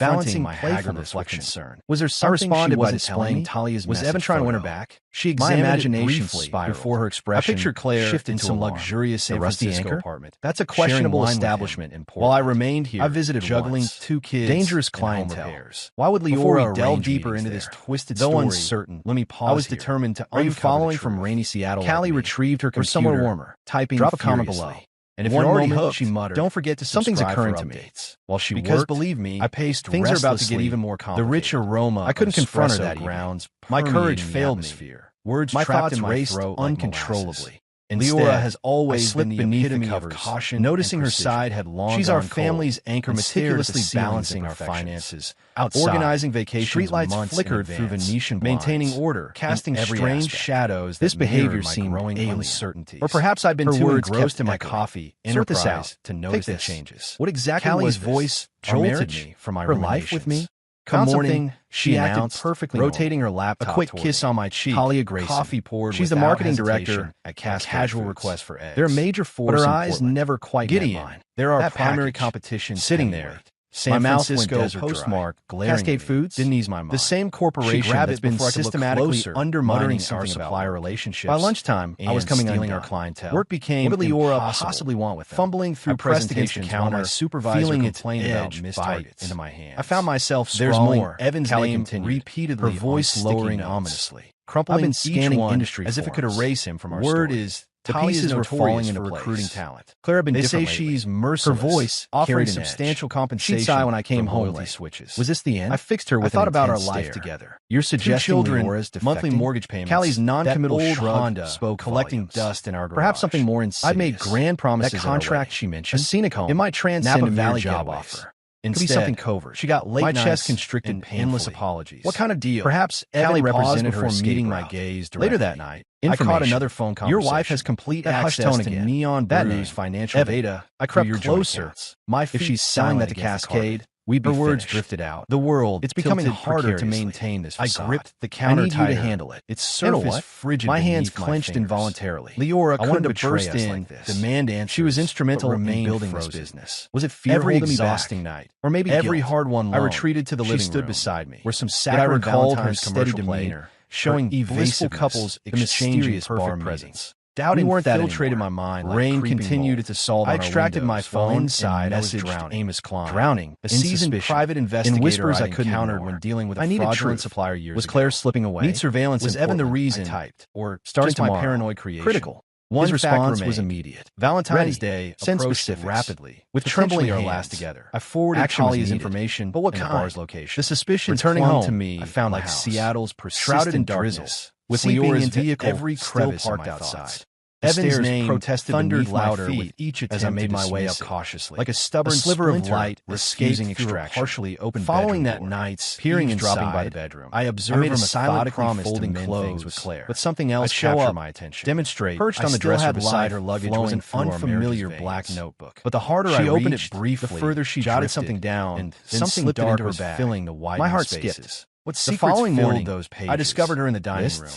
balancing my haggardness with concern. Was there something she wasn't displaying Talia's message? Was Evan trying to win her back? She examined my imagination spiraled before her expression. I pictured Claire shifted in some luxurious San Francisco apartment. That's a questionable establishment in Portland. While I remained here, I visited juggling 2 kids, dangerous clientele. Why would Leora delve deeper into this twisted story? Though uncertain, let me pause. I was determined to. Are you following from rainy Seattle? Callie retrieved her computer. Or somewhere warmer, typing. Drop a comment below. And if you're already hooked, she muttered, don't forget to subscribe. Something's occurring to me. While she worked, believe me, I paced things are about to get even more complicated. The rich aroma. I couldn't confront her that grounds. My courage failed me. Words my thoughts in raced uncontrollably. Leora has always been the epitome of caution. Noticing her side had long. She's our family's anchor, meticulously balancing our finances, organizing vacations. Streetlights flickered through Venetian blinds, maintaining order, casting strange shadows. This behavior seemed growing uncertainty. Or perhaps I've been too engrossed in my coffee. Sort this out to notice the changes. What exactly was voice jolted me from my life with me? Come morning, she acted perfectly, rotating her laptop. A quick kiss on my cheek. Talia Grayson. Coffee poured. She's the marketing director at Casual Request for Eggs. They're a major force, but her eyes never quite get mine. They're our primary competition. Sitting there, San Francisco postmark, Cascade Foods didn't ease my mind. The same corporation that's been systematically undermining our supplier relationship. By lunchtime, I was coming stealing our clientele. Work became what did Leora possibly want with them? Fumbling through presentations while my supervisor feeling complained about missed targets into my hands. I found myself scrawling Evan's name repeatedly, her voice lowering ominously. Crumpling I've been scanning industry as if it could erase him from our story. Word is the pieces were falling into recruiting talent. Claire been. They say she's merciless. Her voice offering substantial compensation. She'd sigh when I came home late. Switches. Was this the end? I fixed her with. I thought about our life together. You're suggesting Leora's monthly mortgage payments. Callie's non-committal Honda spoke collecting dust in our garage. Perhaps something more insidious. I made grand promises. That contract she mentioned, a scenic home. It might transcend a Valley job offer. Instead, could be something covert. She got late. My chest constricted and endless apologies. What kind of deal? Perhaps Callie represented her meeting my gaze directly. Later that night, I caught another phone conversation. Your wife has complete access to neon brews, financial data. I crept closer. My feet, if she's selling that to Cascade, we'd be. Her words drifted out. The world. It's becoming harder to maintain this facade. I gripped the counter tighter. I need you to handle it. Its surface frigid. My hands clenched involuntarily. Leora couldn't burst in, demand answers. She was instrumental in building this business. Was it fear every exhausting night, or maybe every hard one? I retreated to the living room. She stood beside me, where some saccharine Valentine's steady demeanor, showing evasive couples exchanges bar presence. Doubting weren't that infiltrated my mind. Rain continued its assault on our windows. I extracted my phone inside, messaged Amos Klein. Drowning, a seasoned private investigator in whispers I couldn't encountered when dealing with a fraudulent supplier years ago. Was Claire slipping away? Need surveillance. Was Evan the reason? I typed or starting to my paranoid creation. Critical. His response was immediate. Valentine's Day approached rapidly. With trembling hands, last together. I forwarded Talia's information, but what kind? The bar's location. The suspicion returning home to me, I found like Seattle's shrouded in drizzle, with Leora's vehicle every crevice parked outside. Evan's name protested thundered louder with each attempt as I made my way up cautiously, like a stubborn sliver of light escaping extraction. Partially open. Following that night's peering and dropping by the bedroom, I observed her methodically folding clothes with Claire. But something else captured my attention. Demonstrate. Perched on the dresser beside her luggage was an unfamiliar black notebook. But the harder I opened it briefly, the further she jotted something down, and something dark was filling the widening spaces. What secrets filled those pages? I discovered her in the dining room.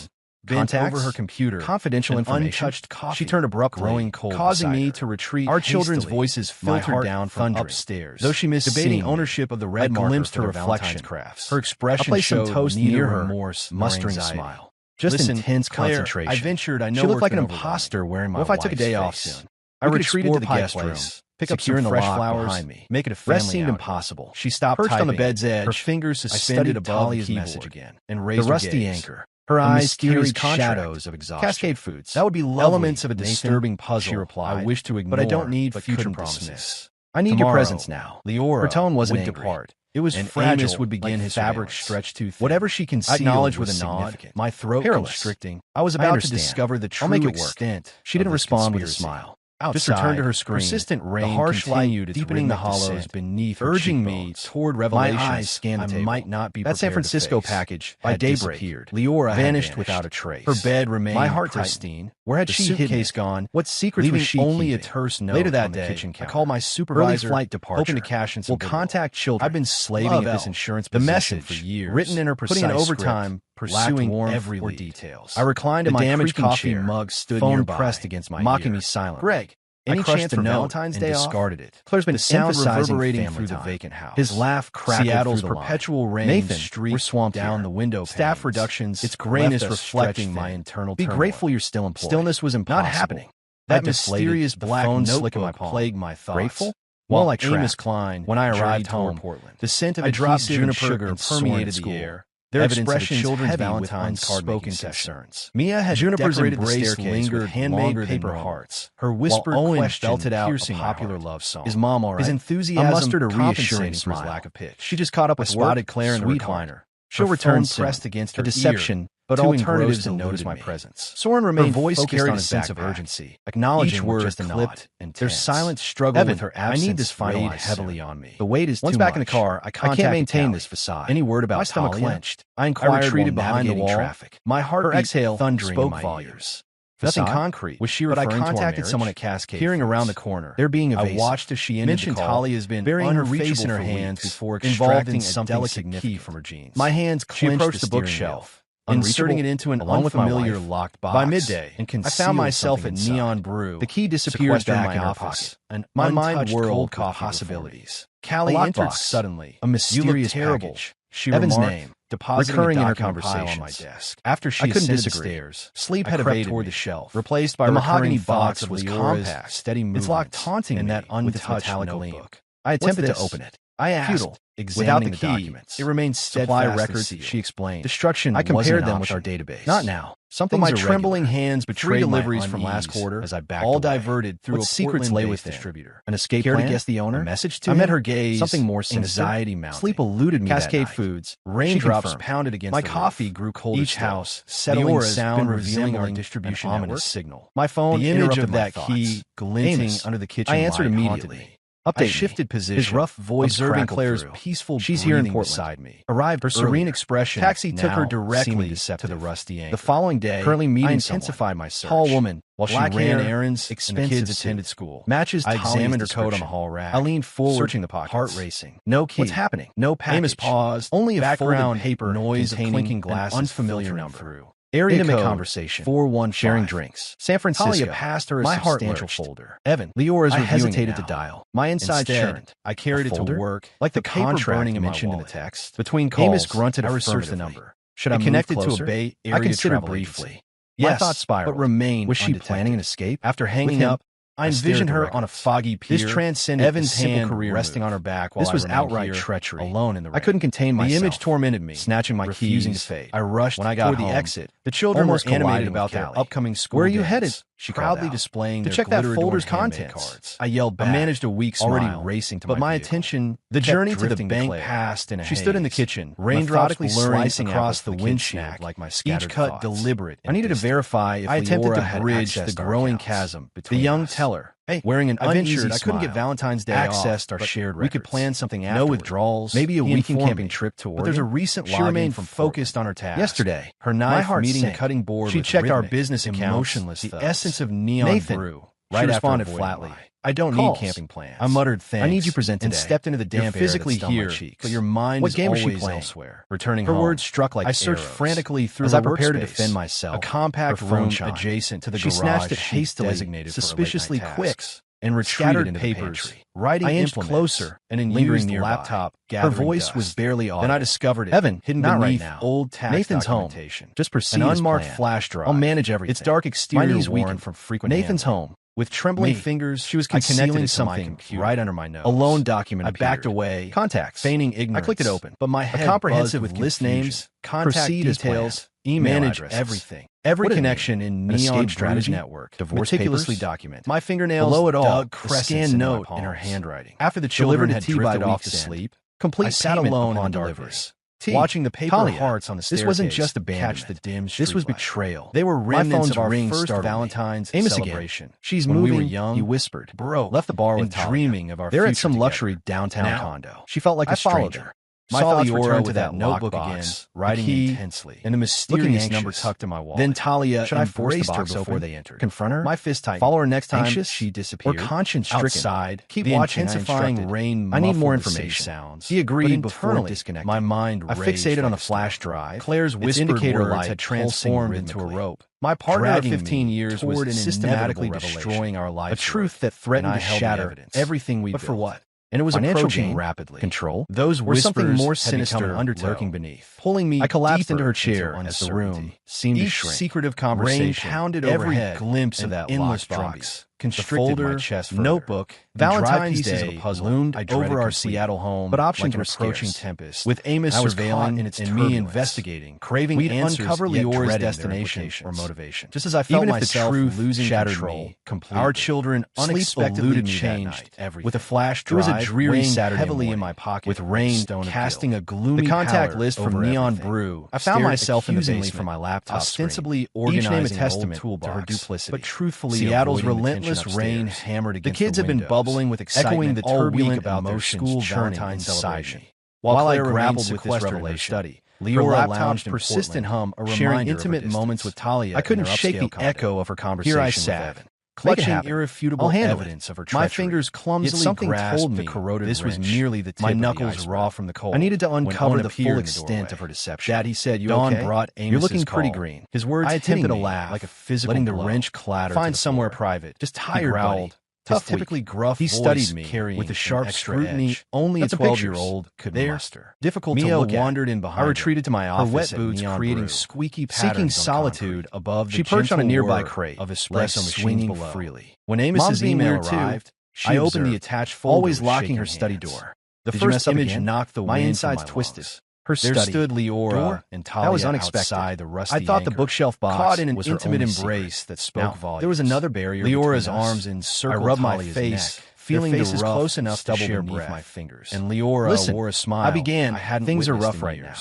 Bent over her computer, confidential information, untouched coffee. She turned abruptly, growing cold, causing me to retreat. Our children's voices filtered down from upstairs. Though she missed debating ownership of the red marker glimpsed her reflection. Crafts. Her expression showed some toast near her, remorse, mustering a smile. Just intense concentration. I ventured. I know she looked like an imposter wearing my. What if I took a day off soon? I retreated to the guest room. Pick up some fresh flowers behind me. Make it a family. Rest seemed impossible. She stopped perched on the bed's edge. Her fingers suspended above the keyboard again, and raised the rusty anchor. Her eyes carried shadows of exhaustion. Cascade Foods. That would be lovely. Elements of a disturbing puzzle. She replied. I wish to ignore, but I don't need future promises. I need your presence now. Leora. Her tone wasn't angry. Depart. It was fragile. Amos would begin his fabric stretched too thin. Whatever she concealed, I acknowledged with a nod. My throat constricting. I was about to discover the true extent. She didn't respond with a smile. Outside, just returned to her screen. Persistent rain, the harsh light deepening the hollows beneath, urging me toward revelation. My eyes scanned the table. I might not be that San Francisco package by daybreak. Leora vanished without a trace. Her bed remained. My heart pristine. Where had she suitcase gone? What secrets was she only keeping? A terse note. Later that day, I called my supervisor. Early flight departure. Hoping to cash in some. Will contact children. I've been slaving at this insurance position. The message for years, written in her precise putting in overtime. Pursuing every details. I reclined in my damaged coffee mug, stood nearby, pressed against my mocking me silently. Greg, Any chance for Valentine's Day off? Discarded it. Claire's been reverberating through the vacant house. His laugh crackled Seattle's through the perpetual rain. Nathan, we're swamped down the window. Staff reductions. Its grayness reflecting my internal turmoil. Be grateful you're still employed. Stillness was impossible. Not happening. That mysterious black notebook plagued my thoughts. Grateful? Well, like Amos Klein, when I arrived home, Portland, the scent of adhesive juniper sugar permeated the air. Their expressions children's Valentine's spoken concerns. Mia had Juniper's embrace lingered handmade paper hearts. Her whispered question belted out a popular love song. Is Mom all right? His enthusiasm mustered a reassuring smile. For his lack of pitch. She just caught up with spotted Claire in the recliner. She'll return pressed against her deception, but alternatives to notice my presence. Soren remained her voice carried a sense of urgency, acknowledging each word just a nod. Their silent struggle with her absence. I need this weighed heavily on me. The weight is too much. Once back in the car, I can't maintain this facade. Any word about my stomach clenched. I inquired, retreated behind the wall. Traffic. My heart exhale thundering spoke volumes. Nothing concrete. Was she referring to our marriage? But I contacted someone at Cascade. Peering around the corner. They're being evasive. I watched as she ended the call. Talia has been burying her face in her hands before extracting a delicate key from her jeans. My hands clenched the bookshelf, inserting it into an unfamiliar locked box. By midday, I found myself at Neon Brew. The key disappeared back in her pocket. My mind whirled possibilities. Callie entered suddenly. A mysterious package. Evan's name. Recurring in her conversation on my desk. After she ascended the stairs, sleep had evaded toward the shelf, replaced by the mahogany box was compact, steady movement. It's locked taunting in that untouched notebook. I attempted to open it. I asked, futile, without the key, documents. It remains supply records. She explained. Destruction. I compared them with our database. Not now. Something my trembling hands betrayed deliveries from last quarter as I backed all away. Diverted through what a secrets lay with distributor. An escape plan? To guess the owner? A message to I met her gaze. Something more sinister. Anxiety mounting. Sleep eluded me. Cascade Foods. Raindrops pounded against my coffee grew cold. Each house settling sound revealing our distribution ominous signal. My phone. The image of that key glinting under the kitchen. I answered immediately. I shifted position. His rough voice observing Claire's peaceful breathing here in Portland. Beside me. Arrived her serene expression. Taxi took her directly to the rusty anchor. The following day, currently meeting I intensified my search. Tall woman, while she ran errands, expensive kids attended school. Matches. I examined her coat on the hall rack. I leaned forward, searching the pockets. Heart racing. No key. What's happening? No package. Amos paused. Only a background paper noise of clinking glasses. Unfamiliar number. Area intimate conversation. 415. Sharing drinks. San Francisco. Talia passed her a substantial folder. Evan. Leora's I hesitated to dial. My inside churned. I carried it to work. Like the contract burning mentioned in the text. Between calls, Amos grunted. I researched the number. Should I connect it to a Bay Area? I considered briefly. Yes, my thoughts spiraled, but remained. Was she planning an escape? After hanging up, I envisioned her on a foggy pier. This transcended Evan's hand resting on her back while this was outright treachery. Alone in the rain. I couldn't contain myself. The image tormented me, snatching my refusing keys. To fade. I rushed when I got toward the exit. The children were animated about their upcoming school. Where are you headed? She proudly displaying to check that folder's contents. Cards. I yelled back. I managed a weak smile, already racing to but my attention. The journey to the bank passed in a haze. She stood in the kitchen, raindrops slicing across the windshield like my scattered thoughts. Each cut deliberate. I needed to verify if I attempted to bridge the growing chasm between the young teller. Hey, wearing an uneasy smile. I couldn't get Valentine's Day accessed off, our shared records. We could plan something afterward. No withdrawals. Maybe a weekend camping trip to Oregon. But there's a recent login. She remained focused on her task. Yesterday, her knife meeting a cutting board. She checked our business accounts. The essence of Neon Brew. Right, she responded flatly. I don't need camping plans. I muttered thanks. I need you present today. And stepped into the damp air physically here, but your mind is always elsewhere. Returning home. Her words struck like I searched frantically through as I prepared to defend myself. A compact room adjacent to the garage. She snatched it hastily, suspiciously quick, and scattered in papers. Writing I inched closer and in lingering near laptop. Her voice was barely audible. Then I discovered it. Evan, hidden beneath old tax Nathan's documentation. Just proceed an unmarked flash drive. I'll manage everything. Its dark exterior. My knees weakened from frequent. Nathan's home. With trembling fingers, she was concealing something right under my nose. A loan document. I backed away. Contacts. Feigning ignorance. I clicked it open, but my head comprehensive with list names, contact details, email manage address. Everything. Every connection in Neon Strategy Network. Divorce meticulously documented. My fingernails below it all. A scanned note in her handwriting. After the children had drifted off to sleep, complete I sat alone on darkness. Watching the paper hearts on the staircase. This wasn't just abandonment. Catch the dim this was betrayal. They were remnants of our first Valentine's celebration. Again. She's when moving. We were young. You whispered. Bro, left the bar with dreaming of our. They're at some luxury downtown condo. She felt like a stranger. Saw Leora with that notebook again, writing intensely, and a mysterious number tucked in my wallet. Then Talia embraced her before they entered. Confront her? My fist tightened. Follow her next time. Anxious? She disappeared. Or conscience-stricken. Outside. Keep watching. Intensifying rain. I need more information. Sounds. He agreed before disconnecting. My mind raged. I fixated on a flash drive. Claire's whispered indicator words had transformed into a rope. My partner of 15 years was systematically destroying our lives. A truth that threatened to shatter everything we built. But for what? And it was approaching rapidly. Control. Those whispers something more sinister lurking beneath. Pulling me, I collapsed into her chair as the room seemed to shrink. Secretive conversation. Rain pounded overhead. Every glimpse of that endless box constricted my chest further. Notebook. Valentine's Day loomed over our Seattle home, but options were approaching tempest. With Amos surveilling and me investigating, craving answers, uncover Leora's destination or motivation. Just as I felt myself losing control completely. Our children unexpectedly changed everything. With a flash drive, it was a dreary Saturday heavily in my pocket, with rain casting a gloomy contact list from Neon Brew. I found myself in the basement from my laptop, ostensibly organizing an old toolbox to her duplicity. But truthfully, Seattle's relentless rain hammered against the kids have been bubbling with excitement, echoing the turbulent emotions churning inside me. While I grappled with this revelation, Leora lounged in persistent hum, sharing intimate moments with Talia. I couldn't shake the echo of her conversation. Here I sat, clutching irrefutable evidence of her treachery. My fingers clumsily grasped the corroded wrench. This was merely the tip. My knuckles raw from the cold. I needed to uncover the full extent of her deception. Dad, he said, Dawn brought Amos's You're looking pretty green. His words I attempted to laugh, like a physical letting the wrench clatter. Find somewhere private. Just tired, buddy. Tough, typically gruff. He studied me with the sharp scrutiny only a 12-year-old could muster. Difficult to look at. Wandered in behind. I retreated to my office. Her wet boots creating squeaky patterns. Seeking solitude above the. She perched on a nearby crate of espresso swinging freely. When Amos's email arrived, I opened the attached folder, always locking her study door. The first image knocked the wind. My insides twisted. Her study. There stood Leora and Talia. That was unexpected. The rusty I thought the bookshelf box caught in an intimate embrace that spoke volumes. There was another barrier. Leora's arms encircled. I rubbed my face, feeling the rough, close enough to share beneath my fingers. And Leora wore a smile. I began. Things are rough right now.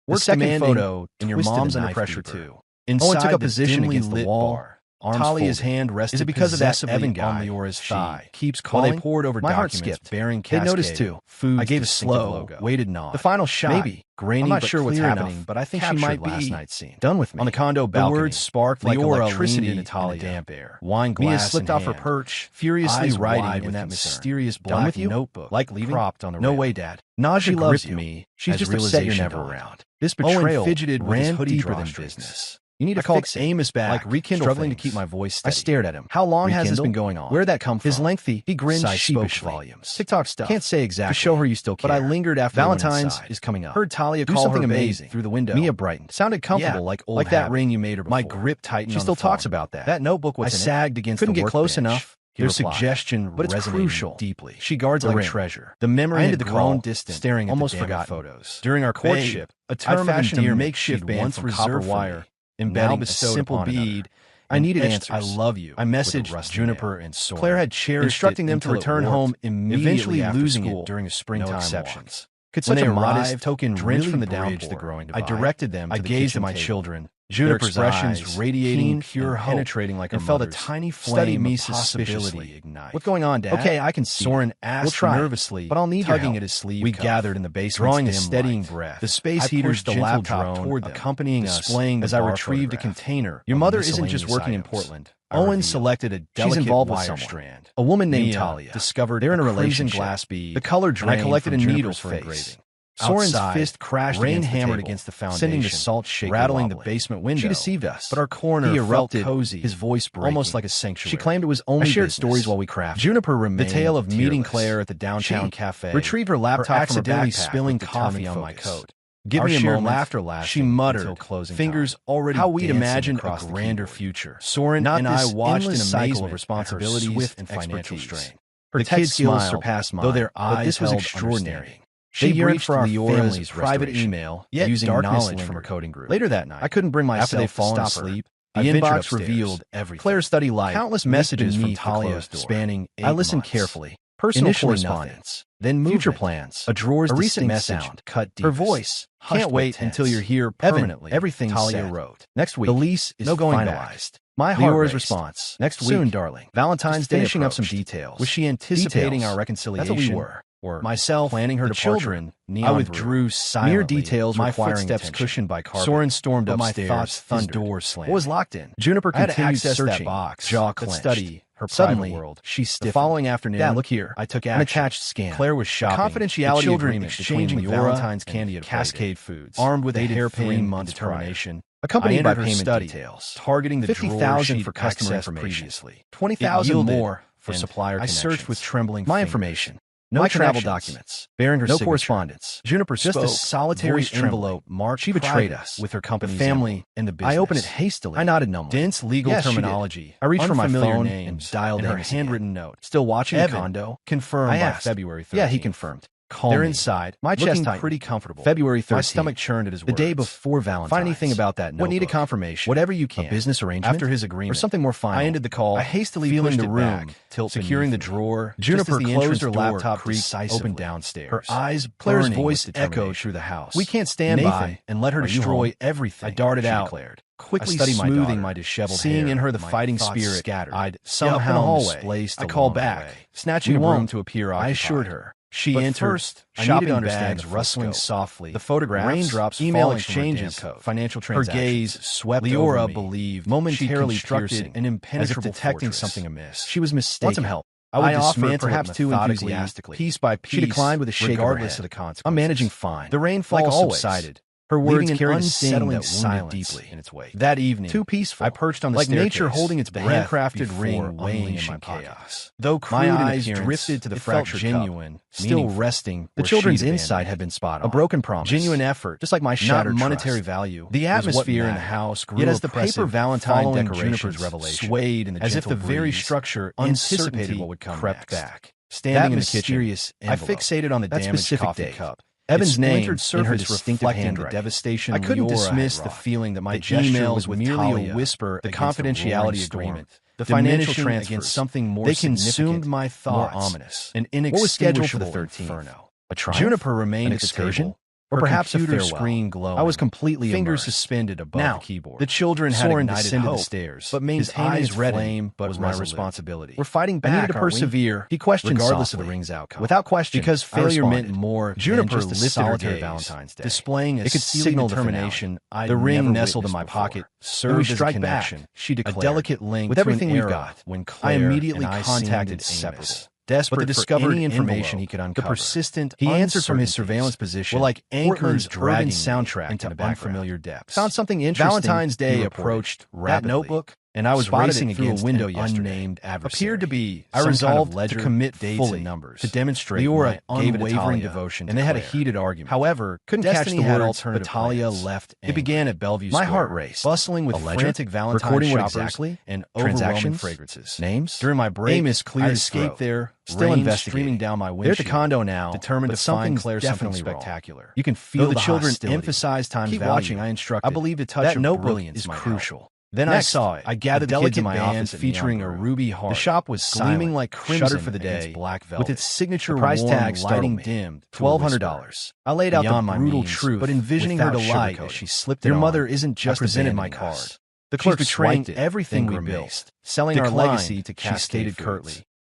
Work second photo, and your mom's under pressure too. Inside took a position against the wall. Talia's hand rested. Is it because of that Evan guy on Leora's thigh? Keeps calling. While they poured over my documents, heart skipped. Bearing Cascade. They noticed too. Food. I gave a slow, weighted nod. The final shot. Maybe. Grainy, I'm not sure what's happening, but I think she might be last night's scene. Done with me. On the condo balcony, the words sparked like electricity in Talia. Damp air. Wine glass. Mia slipped off her perch, furiously writing in that mysterious black notebook. Like leaving? Propped on the rail. No way, Dad. Nausea gripped me. She's just upset you're never around. This betrayal fidgeted ran deeper than business. You need to fix Amos back. Like rekindle struggling things. To keep my voice steady. I stared at him. How long has this been going on? Where'd that come from? His lengthy, he grinned sheepishly. Volumes. TikTok stuff. Can't say exactly. To show her you still care. But I lingered after Valentine's is coming up. Heard Talia call something amazing through the window. Mia brightened. Sounded comfortable like old like that ring you made her before. My grip tightened. She still talks about that. That notebook was I sagged against the workbench. Couldn't get close enough. Their suggestion but it's crucial deeply. She guards like treasure. The memory had grown distant, staring at almost forgotten photos. During our courtship, a term of endearment makeshift band from copper wire. Embedding a simple bead. I needed answers. I love you. I messaged Juniper and Soren. Claire had cherished instructing them to return home immediately after losing school during a springtime exceptions. Could such a modest token drenched from the downpour? I directed them. I gazed at my children. Juniper's expressions radiating pure hope, penetrating like and felt a tiny flame of possibility ignite. What's going on, Dad? Okay, I can see. Soren asked nervously, but I'll need tugging at his sleeve. We gathered in the basement, drawing a steadying breath. The space heater's the laptop toward them, accompanying us as I retrieved a container. Your mother isn't just working in Portland. Owen selected a delicate wire strand. A woman named Talia discovered they're in a relationship. Glass bead. The color drained. I collected a needle for engraving. Soren's fist crashed rain hammered against the foundation, sending the salt shaker rattling the basement window. She deceived us, but our coroner erupted cozy, his voice breaking, almost like a sanctuary. She claimed it was only I shared business. Stories while we crafted. Juniper remained the tale of meeting Claire at the downtown cafe. Retrieved her laptop from accidentally spilling coffee on my coat. Give me a moment. Laughter lasted. She muttered, fingers already how we'd imagined a grander future. Soren and I watched in a cycle of responsibilities, swift and financial strain. Her kids' skills surpassed mine, though their eyes this was extraordinary. She yearned for our family's private email, using knowledge from her coding group. Later that night, I couldn't bring myself to stop asleep. The inbox revealed everything. Claire's study life, countless messages from Talia spanning 8 I listened months. Carefully. Personal correspondence, then future plans, a recent message cut deep. Her voice, can't wait until you're here permanently. Everything Talia wrote. Next week, the lease is finalized. My Leora's response. Next week, soon, darling. Valentine's Day finishing up some details. Was she anticipating our reconciliation? That's what we were. or myself planning her departure. Children, I withdrew silently. Mere details my footsteps attention. Cushioned by carpet. Soren stormed upstairs. My thoughts thundered. His door slammed. What was locked in? Juniper continued searching. That box. Jaw clenched. Study. Her suddenly, world. She stiffened. The following afternoon, Dad, look here. I took action. An attached scan. Claire was shopping. The confidentiality children agreement exchanging Valentine's candy at Cascade Foods, armed with a hairpin determination, accompanied by payment details, targeting the 50,000 for customer information previously, 20,000 more for supplier connections. I searched with trembling fingers. My information. No travel documents, bearing her no correspondence. Juniper just a solitary envelope marked. She betrayed us with her company, family, and the business. I opened it hastily. I nodded numbly. Dense legal terminology. I reached for my phone and dialed in her handwritten note. Still watching the condo. Confirmed by February 13th. Yeah, he confirmed. They're inside. My chest tightened. Pretty comfortable. February 13th. My stomach churned at his words. The day before Valentine. Find anything about that notebook. What needed confirmation? Whatever you can. A business arrangement? After his agreement. Or something more final. I ended the call. I hastily feeling the room. Securing the drawer. Juniper closed her laptop decisively. Opened downstairs. Her eyes Claire's voice echoed through the house. We can't stand by and let her destroy everything. I darted out. Declared. Quickly smoothing my disheveled hair. Seeing in her the fighting spirit scattered. I'd somehow misplaced. I called back. Snatching a broom to appear occupied. I assured her. She entered. First, shopping bags rustling softly. The photograph, raindrops, email exchanges, financial transactions. Her gaze swept Leora over me. Believed momentarily piercing, an impenetrable as if detecting fortress. Something amiss. She was mistaken. Want some help? I offered, perhaps too enthusiastically, piece by piece. She declined with a shake regardless of the consequences. I'm managing fine. The rainfall subsided. Her words carried an unsettling silence deeply in its wake. That evening, too peaceful, I perched on the staircase, nature holding its handcrafted ring weighing in my chaos. Though crude my eyes drifted to the fractured genuine, cup, still resting. The children's insight had been spot on. A broken promise, genuine effort, just like my shattered monetary trust. Value. The atmosphere in the house grew. Yet as the paper Valentine decorations revelation swayed in the as if the very structure anticipated what would come crept back. Standing in the kitchen, I fixated on the damaged coffee cup. Evan's name in her distinctive handwriting. Devastation. I couldn't dismiss the feeling that my gesture was merely a whisper. The confidentiality agreement, the financial transfer against something more they consumed my thoughts, more ominous, and inextinguishable. What was scheduled for the 13th? A triumph? Juniper remained at the table. Or perhaps a farewell. Screen glowing. I was completely fingers suspended above the keyboard. The children had descended the stairs, but maintaining his flame was my responsibility. We're fighting back. I needed to persevere. He questioned regardless of the ring's outcome. Without question, because failure meant more. Juniper lifted her gaze, Valentine's Day, displaying a signal determination. The ring nestled in my pocket, served as a connection. She declared, a delicate link with everything we've got. When Claire I immediately contacted Amos. Desperate to discover any information he could uncover. The persistent, he answered from his surveillance position, were like anchors dragging soundtrack into unfamiliar depths. Found something interesting. Valentine's Day approached rapidly. That notebook, and I was racing against a window yesterday. Unnamed adversary. Appeared to be. I resolved to commit fully and numbers to demonstrate Leora my unwavering devotion, and they had a heated argument. However, couldn't catch the words. Talia left. It began at Bellevue Square. My heart raced, bustling with frantic Valentine shoppers and overwhelming fragrances. Names during my break. Amos cleared escape there. Still investigating down my windshield. They're at the condo now, determined to find Claire something spectacular. You can feel the children emphasize time's value. Keep watching. I instructed. I believe the touch of brilliance is crucial. Then I saw it. I gathered the kids in my office featuring a ruby heart. The shop was gleaming like crimson for the day, black velvet, with its signature price tag lighting dimmed, $1,200. I laid out the brutal truth, but envisioning her delight as she slipped it on. Your mother isn't just presented my card. The clerk betraying everything we built, selling our legacy to Cascade. She stated curtly.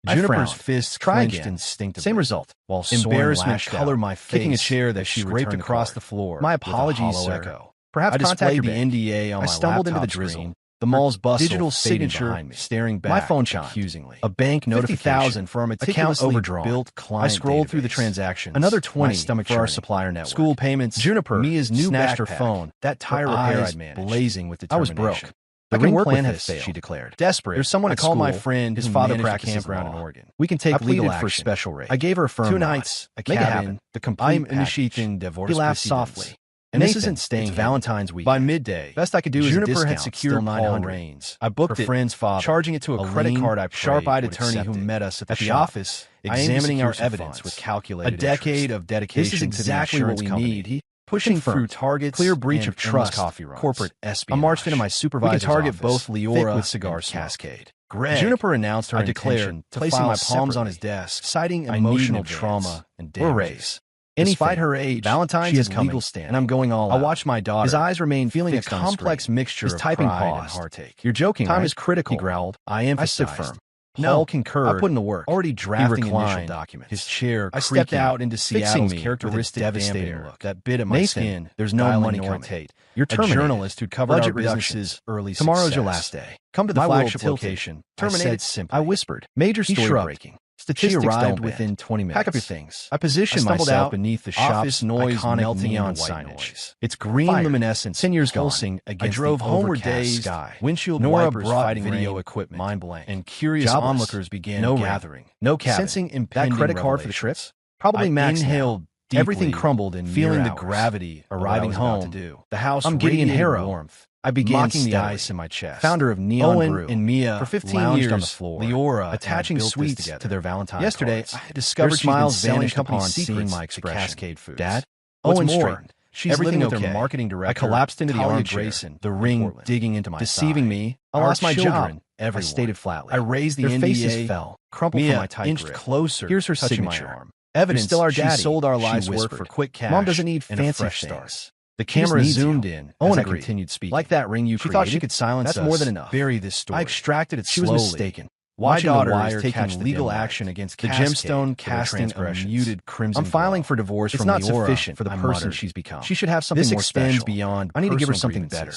Juniper's fists clenched instinctively. Same result. While embarrassment colored my face, kicking a chair that she scraped across the floor. My apologies, sir. Echo. Perhaps I displayed the NDA on my laptop. I stumbled into the drizzle. The mall's bustle, digital signature behind me, staring back. My phone chimed accusingly. A bank notification for a meticulously overdrawn built client. I scrolled through the transactions. Another 20 for our supplier network. School payments. Juniper, Mia's new snatched her phone. That tire repair I'd managed, blazing with determination. I was broke. The ring plan had failed, she declared. Desperate, there's someone I called my friend. His father practiced campground in Oregon. We can take legal action for special rate. I gave her a firm 2 nights, a cabin, the complete initiating divorce. He laughed softly. And this isn't staying Valentine's week. By midday, best I could do is Juniper had secured 900 reins. I booked her friend's father, charging it to a credit card I sharp-eyed attorney who met us at the office, examining our evidence with calculated interest. A decade of dedication. This is exactly what we need. Pushing through targets, clear breach of trust, corporate espionage. I marched into my supervisor's office, target both Leora with cigars Cascade. Greg, Juniper announced her intention to placing my palms on his desk, citing emotional trauma and damages. Despite her age, Valentine is legal stand, and I'm going all out. I watched my daughter. His eyes remain feeling a complex mixture of typing pride and heartache. You're joking, Time is critical, he growled. I stood firm. Paul concurred. I put in the work. Already drafting initial documents. His chair. I stepped out into Seattle's characteristic devastating look. That bit at my skin. There's no money coming. You're a journalist who covered our business's early success. Tomorrow's your last day. Come to the flagship location. Terminate it simply. I whispered. Major story breaking. Statistics arrived within 20 minutes. Pack up your things. I positioned myself beneath the shop's iconic neon signage. Its green luminescence, 10 years pulsing against the overcast sky. Windshield wipers fighting video equipment, mind blank, and curious onlookers began gathering. No cabin. Sensing impending credit card for the trip? Probably maxed. Inhaled deeply. Everything crumbled in feeling the gravity arriving home. The house. I'm Gideon Harrow. Warmth. I began mocking the ice in my chest. Founder of Neon Brew and Mia for 15 years on the floor. Leora attaching sweets to their Valentine. Yesterday, I discovered smiles vanished upon seeing my expression. Cascade Foods. Dad, Owen more. She's everything living with their marketing director. I collapsed into the armchair. The ring digging into my deceiving me. I lost my job. I stated flatly. I raised the NDA. Their faces fell. Crumpled from my tight inched grip. Closer. Here's her signature. My arm. Evidence still our daddy. She sold our lives' work for quick cash. Mom doesn't need fancy stars. The camera zoomed in. Owen I continued speaking. Like that ring you created. She thought she could silence us. That's more than enough. Bury this story. I extracted it slowly. She was mistaken. My daughter is taking legal action against the gemstone, casting a muted crimson. I'm filing for divorce from Leora. It's not sufficient for the person she's become. She should have something more special. This extends beyond. I need to give her something better.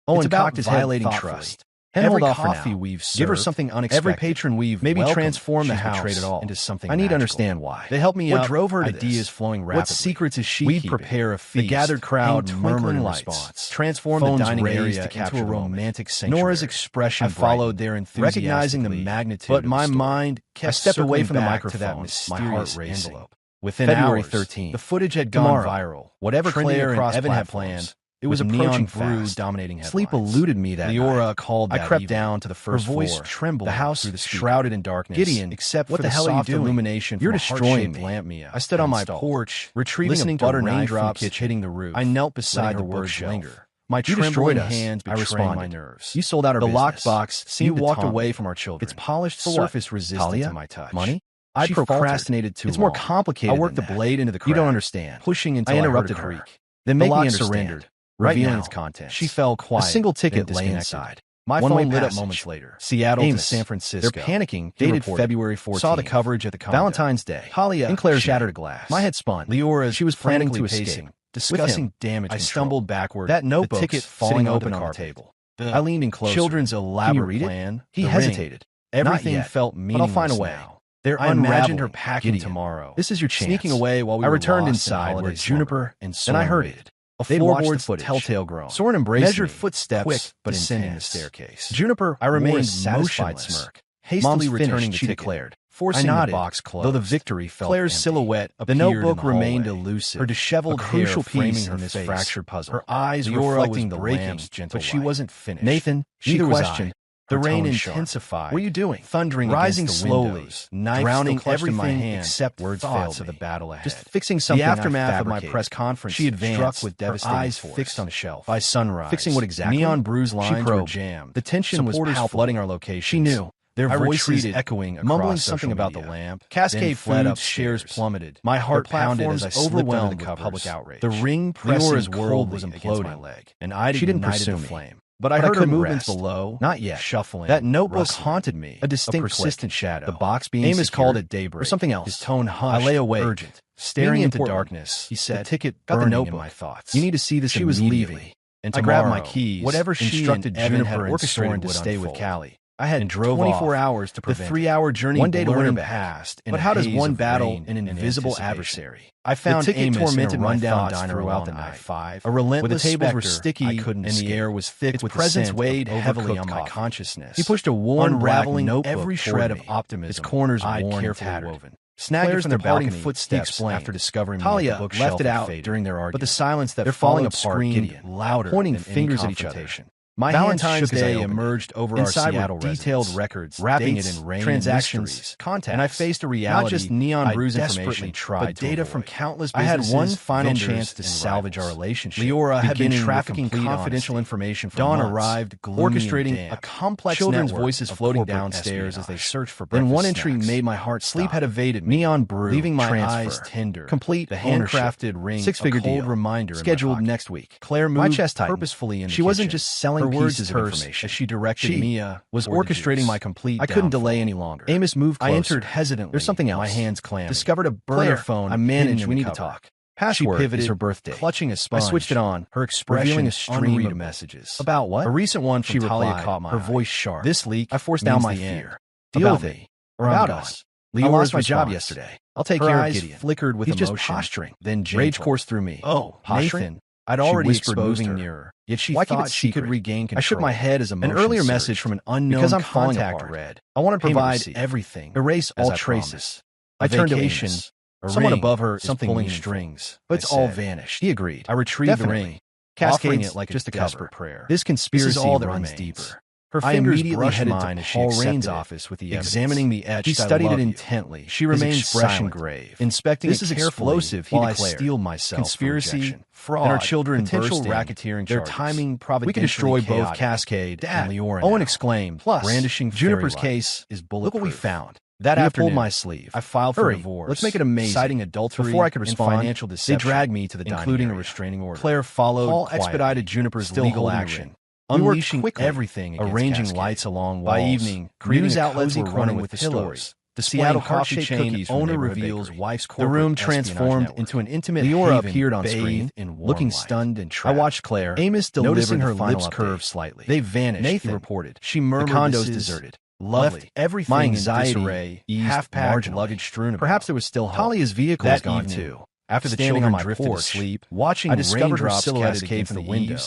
Owen cocked his head violating trust. Every coffee we've served, give her something unexpected. Every patron we've maybe transform the house into something. I need to understand why. They helped me out. What drove her to ideas flowing rapidly? What secrets is she keeping? We prepare a feast. The gathered crowd murmured in response. Transform the dining area into a romantic sanctuary. Nora's expression followed their enthusiasm, recognizing the magnitude. But my mind kept. I stepped away from the microphone. To that mysterious envelope. Within February 13th, the footage had gone viral. Whatever Claire and Evan had planned. It was approaching fast. Dominating headlines. Sleep eluded me that Leora called that I crept down to the first floor. Her voice trembled. The house shrouded in darkness. Gideon, except what for the hell soft illumination you're destroying me. Lamp Mia. I stood on my porch, retrieving a butter knife from kitchen, hitting the roof. I knelt beside the bookshelf. My trembling hands betraying my nerves. You sold out our business. The lockbox seemed to walked away from our children. Its polished surface resistant to my touch. Money? I procrastinated too long. It's more complicated. I worked the blade into the crack. You don't understand. Pushing until I interrupted her. Then make me surrendered. Revealing its content. She fell quiet. A single ticket lay inside. My phone lit up moments later. Seattle to San Francisco. They're panicking. Dated February 14th. Saw the coverage at the condo. Valentine's Day. Talia and Claire shattered a glass. My head spun. Leora, she was frantically pacing, discussing damage. I stumbled backward. That notebook ticket falling open on the table. I leaned in closer. Children's elaborate plan. He hesitated. Everything felt meaningless. But I'll find a way. I imagined her packing tomorrow. This is your chance. Sneaking away while we were returned inside where Juniper and Soren I heard it. A floorboard's telltale groan. Soren embraced measured footsteps, quick but descending the staircase. Juniper, I remained satisfied smirk. Hastily returning, she declared, forcing the box closed. Though the victory felt Claire's empty. Silhouette appeared. The notebook remained elusive. Her disheveled crucial piece in this fractured puzzle. Her eyes reflecting the lamp's gentle light. But she wasn't finished. Nathan, she questioned. The rain intensified. What are you doing? Thundering, rising slowly, drowning everything in my hand, except words thoughts of the battle ahead. Just fixing something. The aftermath of my press conference. She advanced, struck with devastating eyes force. Fixed on a shelf. By sunrise, fixing what exactly? Neon bruise lines were jammed. The tension was flooding our location. She knew. Their voices echoing, mumbling something about the lamp. Cascade Foods shares plummeted. My heart pounded as I slipped under the covers. Public outrage. The ring pressing world was imploding. My leg, and I didn't pursue the flame. But I heard her movements below. Not yet. Shuffling. That notebook haunted me. A distinct, persistent shadow. The box being Amos called it daybreak. Or something else. His tone hushed. I lay awake. Urgent. Staring into darkness. He said, the ticket got the notebook. In my thoughts. You need to see this She was leaving. And I grabbed my keys. Whatever she instructed Evan had orchestrated to stay with Callie. I had 24 hours to prevent the 3-hour journey. One day to learn past. But how does one battle an invisible adversary? I found Amos tormented my thoughts throughout the night. A relentless specter. The tables were sticky, and the air was thick with presence weighed heavily on my consciousness. He pushed a worn, unraveling every shred of optimism. Its corners worn and tattered. Snagged from their balcony footsteps after discovering Talia left it out during their argument. But the silence that falling apart louder, pointing fingers at each other. My Valentine's Day emerged over our Seattle detailed records, wrapping it in rain, transactions, contacts, and I faced a reality. Not just neon bruise information, but data from countless businesses. I had one final chance to salvage our relationship. Leora had been trafficking confidential information from Dawn arrived, orchestrating a complex children's voices floating downstairs as they searched for breakfast. Then one entry made my heart stop. Sleep had evaded me. Neon brew, leaving my eyes tender. Complete the handcrafted ring, six-figure deal, reminder scheduled next week. Claire moved my chest tightened. Purposefully in the kitchen. She wasn't just selling her pieces of information as she directed Mia was orchestrating my complete downfall. I couldn't delay any longer. Amos moved closer. I entered hesitantly. There's something else. My hands clammed. Discovered a burner phone. I managed. We need to talk. Password is her birthday. Clutching a sponge. I switched it on. Her expression revealing a stream of messages. About what? A recent one from Talia caught my eye. Her voice sharp. This leak, I forced down my fear. Deal with it. Or about us. I lost my job yesterday. I'll take care of Gideon. Flickered with emotion. Just posturing. Then rage coursed through me. Oh, Nathan. I'd already exposed her. Nearer. Yet she thought she could regain control. I shook my head as emotion. An earlier message from an unknown contact read. I want to provide everything. Erase all traces. I turned to Amos. Someone above her something pulling strings, but it's all vanished. He agreed. I retrieved the ring, cascading it like just a desperate prayer. This conspiracy all that runs deeper. Her fingers immediately headed to Paul Rain's office with the examining the etch. He studied it intently. She remained expression grave, inspecting it carefully. This is explosive. He declared. I steeled myself. Conspiracy, fraud, and our children potential racketeering charges. Their timing providentially. We can destroy both Cascade and Leora. Owen exclaimed. Plus, brandishing Juniper's case is bulletproof. Look what we found. That afternoon, I pulled my sleeve. I filed for divorce. Let's make it amazing. Citing adultery before I could respond, financial deception. They dragged me to the dining including area. A restraining order. Claire followed. Paul expedited Juniper's legal action, unleashing everything, arranging lights along walls. By evening, news outlets were running with the stories. The Seattle coffee chain owner reveals wife's corporate. The room transformed into an intimate. Leora appeared on screen, looking stunned and trapped. I watched Claire. Amos noticing her lips curve slightly. They vanished. Nathan reported. She murmured, "The condo's deserted." Lovely. Left everything my anxiety, in disarray, half-packed luggage strewn about. Perhaps there was still hope. Talia's vehicle was gone too. After the children drifted to sleep, watching I discovered her silhouette escape from the window.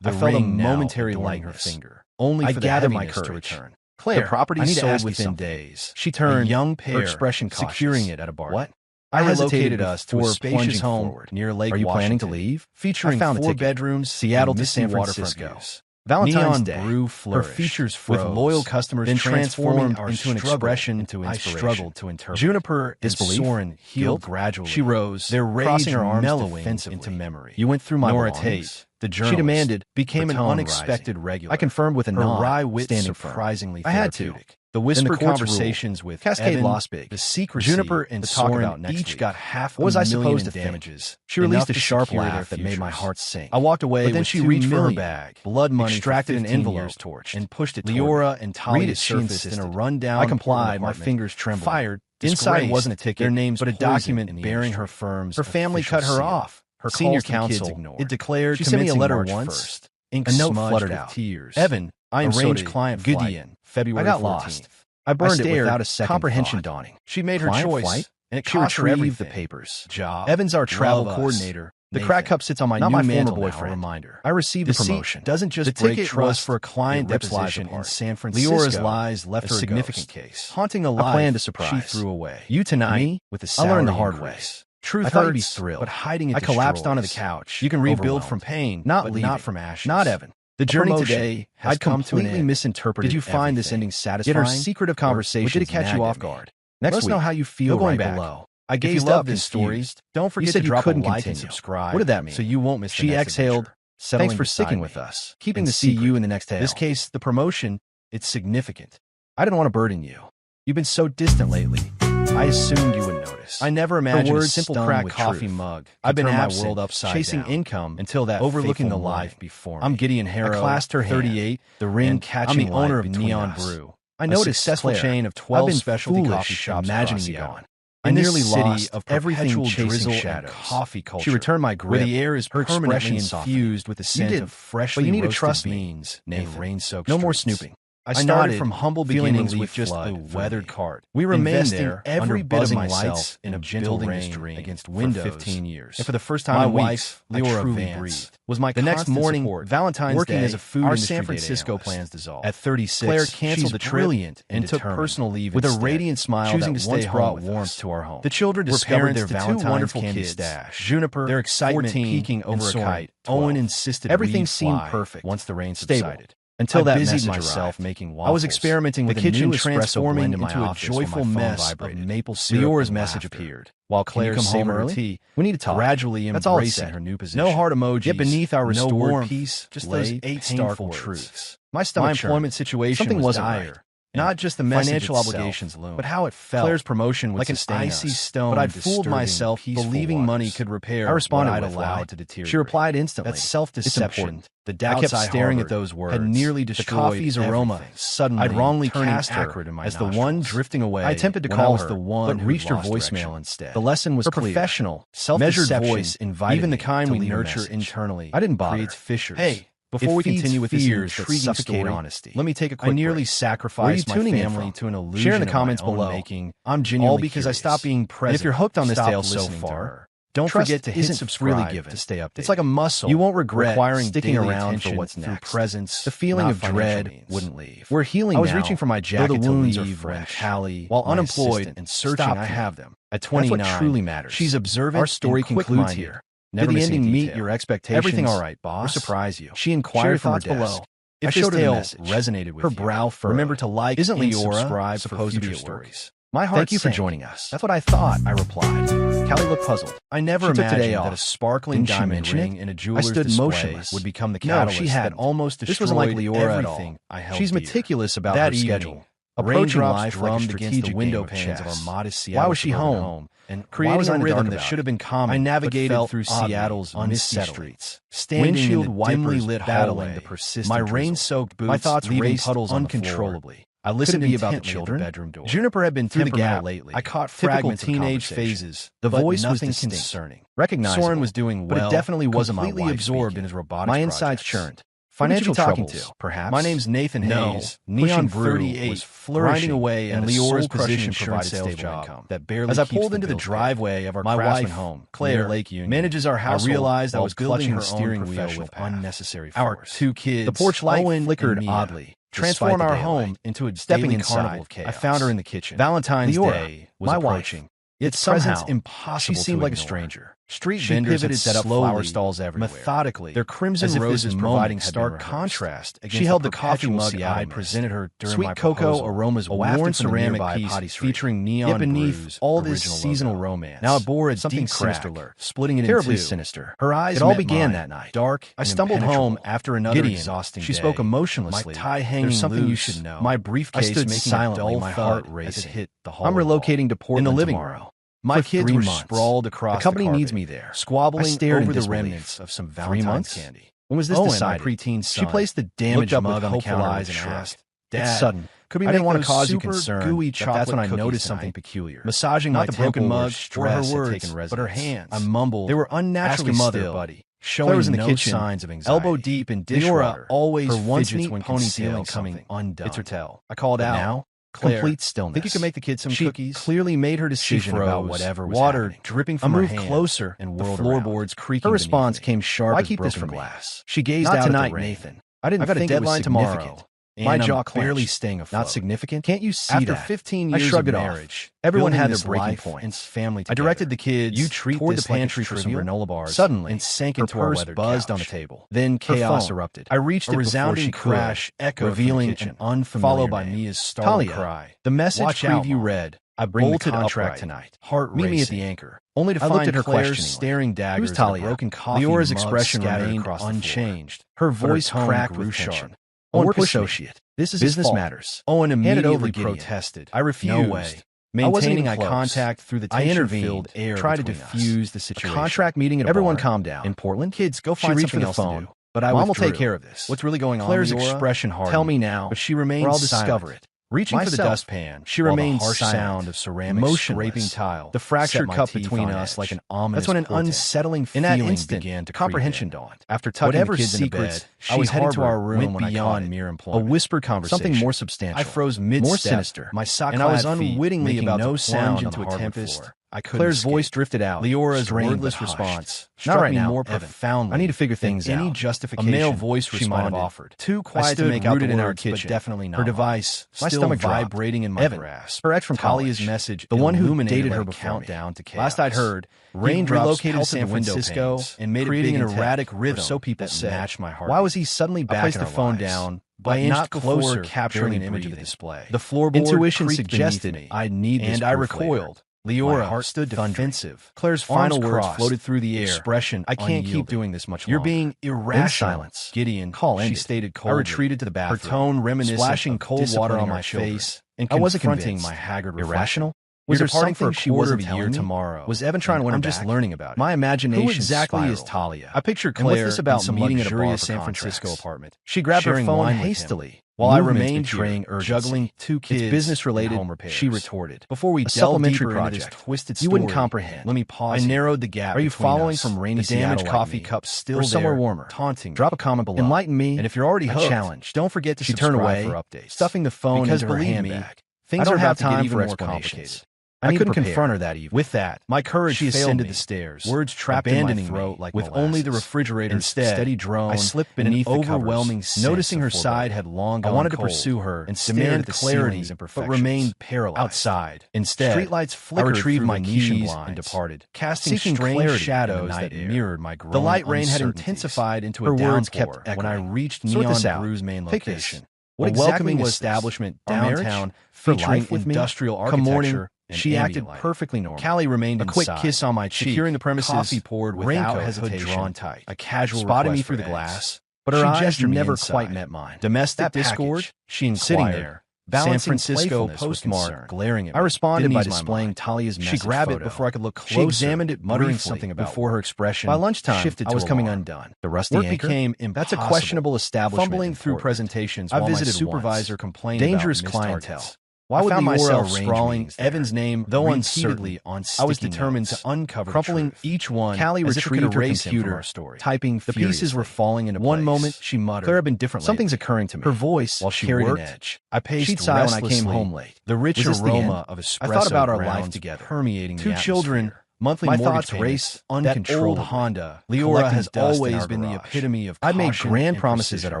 I felt a momentary light in her finger. Only for the heaviness to return. Claire, the property sold within days. She turned, a young pair, her expression cautious, securing it at a bar. What? I relocated us to a spacious home near Lake Washington. Are you planning to leave? Featuring 4 bedrooms, Seattle to San Francisco. Valentine's Day, her features froze, with loyal customers, then transformed into an expression into inspiration. I struggled to interpret. Juniper and Soren healed gradually. She rose, their rage crossing her arms mellowing into memory. You went through my belongings. The journalist, she demanded, became an unexpected regular. I confirmed with a nod, wry wit standing surprisingly therapeutic. The whispered conversations with Cascade Losbig, the secrecy, Juniper and Soren each got $500,000 was I supposed to damages. She released a sharp laugh that made my heart sink. I walked away, but then she reached for her bag, blood money, extracted an envelope, torch, and pushed it toward Leora and Talia insisted in a rundown. I complied, my fingers trembled. Fired. Inside wasn't a ticket, their names, but a document bearing her firm's. Her family cut her off. Her senior counsel, it declared, she sent me a letter once. A note fluttered with tears. Evan, I am arranged client Gideon. February 14th. I got lost. I burned it without a second comprehension dawning. She made her choice, and it cost her everything. The papers. Job. Evan's our travel coordinator. The crack cup sits on my new mantle boyfriend. Reminder. I received the promotion. Doesn't just break trust for a client deposition in San Francisco. Leora's lies left her a significant case. Haunting a life planned to surprise. She threw away. You tonight, me, with a I learned the hard way. Truth hurts, but hiding it I collapsed onto the couch. You can rebuild from pain, not from ashes. Not Evan. The journey today has come to an end. Misinterpreted. Did you find this ending satisfying? Yet our secretive conversation did it catch you off guard? Next week, let us know how you feel going back below. I gazed up this story. Don't forget to drop a like and subscribe. What did that mean? So you won't miss the next adventure. She exhaled. Thanks for sticking with us. Keeping the see you in the next tale. This case, the promotion, it's significant. I didn't want to burden you. You've been so distant lately. I assumed you would notice. I never imagined a simple crack coffee mug. I've been absent, my world upside chasing down. Income until that overlooking the life before me. I'm Gideon Harrow. I clasped her 38, the ring catching. I'm the owner of Neon Brew. I noticed a successful chain of 12 specialty coffee shops. Imagining me gone. I nearly lost of everything chasing shadows. Coffee culture. She returned my grip. Where the air is permanently infused with the scent of freshly roasted beans and rain-soaked. No more snooping. I started from humble beginnings with just a weathered cart. We remained there every bit of myself in a gentle rain against windows for 15 years. And for the first time, my wife, Leora Vance, was my the next morning. Valentine's working Day, as a food our San Francisco plans dissolved. At 36, Claire canceled the trip and took personal leave with a radiant smile, choosing to stay brought warmth to our home. The children discovered their Valentine's candy stash. Juniper, their excitement peeking over a kite. Owen insisted everything seemed perfect once the rain subsided. Until that message myself making waffles. I was experimenting with the kitchen transforming into a joyful mess of maple syrup. Leora's message appeared. While Claire savored her tea, we need to talk. Gradually embracing her new position. No heart emojis. Yet beneath our restored peace, just those 8 stark truths. My employment situation was dire. Not just the financial obligations alone, but how it felt. Claire's promotion would like an icy stone. But I'd fooled myself believing money could repair. I responded what I'd allowed to deteriorate. She replied instantly. That's self-deception. The doubt I kept staring at those words. Had nearly destroyed the coffee's aroma. Everything. Suddenly, I'd wrongly cast her as the one drifting away. I attempted to call her the one, but reached her voicemail instead. The lesson was clear. Professional, self-measured voice invited even the kind we nurture internally. I didn't bother. Creates fissures. Hey. Before we continue with this intriguing story, honesty. Let me take a quick break. I nearly sacrificed my family to an illusion. Share in the comments below. I'm genuinely all because curious. I stopped being present. And if you're hooked on this tale so far, don't forget to hit subscribe to stay updated. It's like a muscle. You won't regret requiring sticking around for what's next. Presence, the feeling of dread wouldn't leave. We're healing now. I was reaching for my jacket to leave when Callie, while unemployed and searching, I have them. At 29, that's what truly matters. She's observant. Our story concludes here. Did the ending meet your expectations? Everything all right, boss? Or surprise you? She inquired from her desk. Below. If this tale resonated with her brow furrowed. Remember to like and subscribe for future stories. My heart Thank you for joining us. That's what I thought, I replied. Callie looked puzzled. I never imagined that a sparkling diamond ring in a jeweler's display would become the catalyst. No, she had almost destroyed. This wasn't like Leora at all. She's meticulous about her schedule. Approaching life drummed against the window panes of our modest Seattle. Why was she home? And creating a rhythm that should have been common. I navigated through Seattle's misty streets, standing in the dimly lit hallway to persist. My rain-soaked boots, my thoughts raced puddles uncontrollably. I listened to be about the children. Bedroom door. Juniper had been through the gap lately. I caught fragments of teenage phases. The voice was concerning. Recognizable. Soren was doing well, but it definitely wasn't completely absorbed in his robotics. My insides churned. Financial troubles, perhaps. My name's Nathan Hayes. Neon 38 was flourishing away at Leora's position provided stable job that barely as I pulled into the driveway of our craftsman home, Claire Lake Union manages our house. I realized I was clutching her steering wheel with unnecessary force. Our two kids, the porch light flickered oddly. Transform our home into a stepping carnival of chaos. I found her in the kitchen. Valentine's Day was approaching. It's somehow impossible. She seemed like a stranger. Street vendors had set up flower stalls everywhere, methodically. Their crimson roses providing stark contrast against she held the coffee mug I presented her during sweet my cocoa aromas worn ceramic piece featuring neon beneath all this seasonal romance. Now it bore a something sinister lurk, splitting it terribly into sinister. Her eyes. It all began that night. Dark. I stumbled home after another exhausting day. She spoke emotionlessly. My tie hanging loose. There's something you should know. My briefcase making silently. My heart racing. As it hit the hallway. I'm relocating to Portland in the living room. My kids were sprawled across the company needs me there, squabbling over the remnants of some Valentine's candy. When was this decided? My preteen son. She placed the damaged mug on the counter and asked, "Dad, it's sudden. Could we make want to cause you concern? Gooey chocolate that's when I noticed something peculiar. Massaging my broken mug, or her words, but her hands. I mumbled. They were unnaturally still, buddy. Showing was in the kitchen, signs of anxiety. Elbow deep in dishwater. Always her once neat when ponytail coming undone. It's her tell. I called out. Now. Claire, complete stillness. Think you could make the kids some cookies? She clearly made her decision about whatever was water dripping from her hand. Closer and the floorboards creaking. Her response came sharp. Why keep this from glass? She gazed out tonight, Nathan. I got a deadline tomorrow. My jaw barely staying afloat. Not significant. Can't you see that? After 15 years of marriage, everyone had their breaking points. Family. I directed the kids. You treat toward the pantry for some granola bars. Suddenly, and sank into our weather. Buzzed on the table. Then chaos erupted. I reached a resounding crash, revealing an unfamiliar followed by Mia's startled cry. The message preview read, "I bolted contract tonight. Heart racing. Meet me at the anchor." Only to find Claire's staring daggers and a broken coffee. Leora's expression remained unchanged. Her voice cracked with tension. Work associate. This is business matters. Owen immediately protested. I refused. No way. Maintaining eye contact through the tension-filled air, tried to diffuse the situation. A contract meeting at everyone calm down. In Portland, kids, go find something else to do. But Mom will take care of this. What's really going on? Claire's expression hardened. Tell me now. But she remained silent. I'll discover it. Reaching for the dustpan, she remained harsh sound of ceramic scraping tile. The fractured cup between us like an ominous. That's when an unsettling feeling began to comprehension dawned. After tucking the kids in bed, I was headed to our room when beyond mere employment. A whispered conversation, something more substantial. I froze mid-step, more sinister. My sock and I was unwittingly about to plunge into a tempest. Claire's voice drifted out. Leora's wordless response struck me more profoundly. I need to figure things out. Any justification a male voice she might have offered. Too quiet to make out the in our kitchen, but definitely not. Her device, my stomach vibrating in my grasp. Her ex from Talia's message, the one who dated her countdown to chaos. Last I'd heard, raindrops relocated to San Francisco and made creating an erratic rhythm. So people said, matched my heart. Why was he suddenly back? I placed the phone down. But not closer, capturing an image of the display. The floorboard intuition suggested I need this, and I recoiled. Leora stood defensive. Claire's final words floated through the air. Expression, I can't keep doing this much longer. You're being irrational. Silence. Gideon, she stated coldly. I retreated to the bathroom. Her tone reminiscent, splashing cold water on my face, and I wasn't confronting my haggard irrational. Was there something she wasn't telling me tomorrow? Was Evan trying to win her back? I'm just learning about it. My imagination Who exactly is Talia? I pictured Claire in some meeting at a luxurious San Francisco apartment. She grabbed her phone hastily. While I remained juggling two kids, it's business-related home repairs. She retorted. Before we delve deeper into this twisted story, you wouldn't comprehend. Let me pause. I narrowed the gap. Are you following from rainy damaged coffee cups still or somewhere warmer? Taunting. Drop a comment below. Enlighten me. And if you're already hooked, challenge. Don't forget to subscribe for updates. Stuffing the phone into her handbag. Things are about to get even more complicated. I couldn't confront her that evening. With that, my courage she ascended the stairs. Words trapped in my throat like with only the refrigerator's steady drone. I slipped beneath the overwhelming sense noticing her side had long gone. I wanted to pursue her and demand clarity, but remained paralyzed. Outside, instead, streetlights flickered. I retrieved my keys and departed, casting strange shadows that mirrored my growing. The light rain had intensified into a downpour when I reached Neon Brew's main location. What exactly was establishment downtown featuring industrial architecture? She acted perfectly normal. Callie remained inside. A quick kiss on my cheek, securing the premises, coffee poured without hesitation, drawn tight. A casual spotted me through the glass, but her eyes never quite met mine. Domestic discord, she inquired. Sitting there, San Francisco postmark glaring at me. I responded by displaying Talia's message. She grabbed it before I could look closer. She examined it, muttering something about before her expression. By lunchtime, I was coming undone. The rusty anchor became impossible. That's a questionable establishment. Fumbling through presentations, I visited supervisor complained dangerous clientele. Why would myself scrawling Evan's name, though uncertainly, on sticky I was determined notes. To uncover crumpling each one. Callie retrieved her computer, typing. The pieces were falling into one place. Moment, she muttered. Claire had been different. Something's occurring to me. Her voice, while she carried an edge. I paced restlessly when I came home late. The rich aroma of espresso. I thought about our life together, permeating two children. Monthly my thoughts raced uncontrolled. That old Honda. Leora has always been the epitome of caution. I made grand promises at our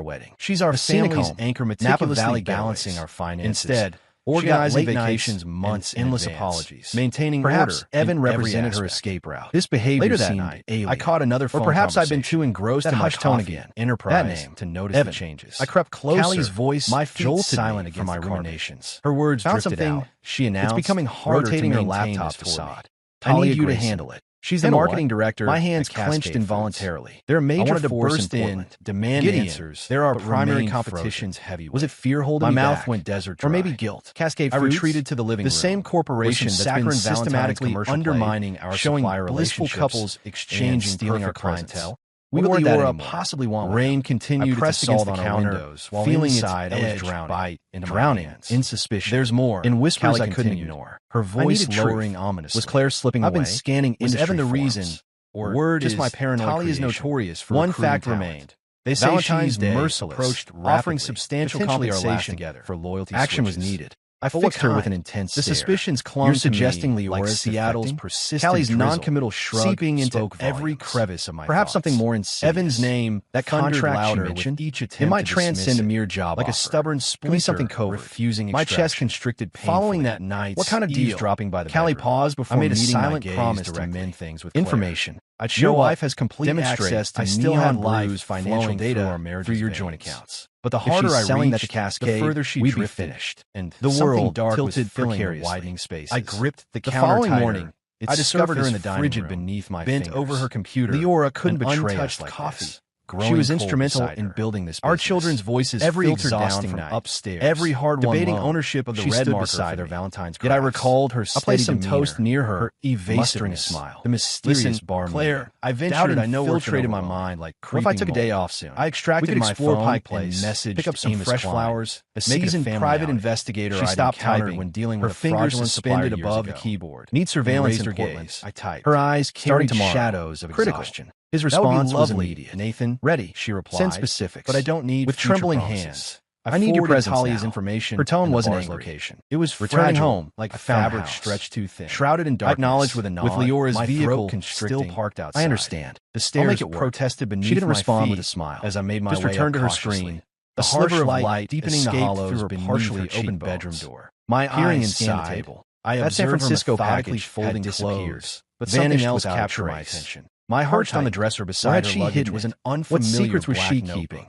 wedding. She's our family's anchor, meticulously balancing our finances. Instead, organizing vacations months and endless apologies, maintaining perhaps order. Evan represented her escape route. This behavior later that night, alien. I caught another phone or perhaps I've been too engrossed in my tone again. Enterprise that name to notice Evan. The changes. I crept closer. Callie's voice, my feet silent against my ruminations. Her words drifted out. She announced, it's becoming harder rotating her laptop facade. I need you to handle it. She's the marketing director. My hands clenched involuntarily. There are major forces in demand answers. There are primary competitions heavyweight. Was it fear holding me back? My mouth went desert dry. Or maybe guilt. Cascade Foods? I retreated to the living room. The same corporation that's been systematically undermining our showing blissful couples exchanging stealing our clientele. We weren't that possibly want rain continued to press against the counter, while feeling inside I was drowning in suspicion. There's more. In whispers I couldn't ignore. Her voice lowering ominously. Was Claire slipping away? I've been scanning industry forums. Evan the reason? Or word is my paranoid Talia is notorious for one fact remained. They say Valentine's she's merciless, approached offering substantial compensation together for loyalty. Action was needed. I fixed her with an intense stare. The suspicions clung to me like Seattle's persistent Callie's non-committal shrug seeping into every crevice of my perhaps thoughts. Something more insidious. Evan's name, that contract you mentioned, each attempt it might transcend a mere job like offer. A stubborn splinter, something covert, refusing my chest constricted painfully. Following that night, what kind of eavesdropping by the Callie paused before I made a silent promise to mend things with information. I'd show wife has complete access to Neon Brew's financial data through your joint accounts. But the harder I selling that to Cascade, the further we'd be finished, and the world dark was filling the widening spaces. I gripped the following morning. I discovered her in the dining room, beneath my bent over her computer. Leora couldn't betray us like this. She was instrumental in building this business. Our children's voices filtered down from upstairs. Every hard-won debating ownership of the red marker beside their Valentine's Yet I recalled her steady demeanor. I placed some toast near her evasive smile. The mysterious barmaid. Claire, I ventured. I know infiltrated my mind like creeping mold. What if I took a day off soon? I extracted my phone Pike Place, messaged, pick up some fresh flowers. A seasoned private investigator. She stopped typing when dealing with her fingers suspended above the keyboard. Need surveillance in Portland. I typed. Her eyes carried shadows of exhaustion. His response was immediate. Nathan, ready, she replied. Send specifics, but I don't need. With trembling hands, I need your presence Talia's information. Her tone wasn't angry. Location. It was returning home like a fabric stretched too thin, shrouded in darkness. I acknowledged with a nod. With Leora's vehicle still parked outside. I understand. The stairs protested beneath. She didn't respond with a smile. As I made my way returned to her screen, the sliver of light deepening the hollows through her partially open bedroom door. My eyes scanned the table. I observed San Francisco package folding clothes, but something else captured my attention. My heart on the dresser beside her luggage was an unfamiliar. What secrets was she keeping?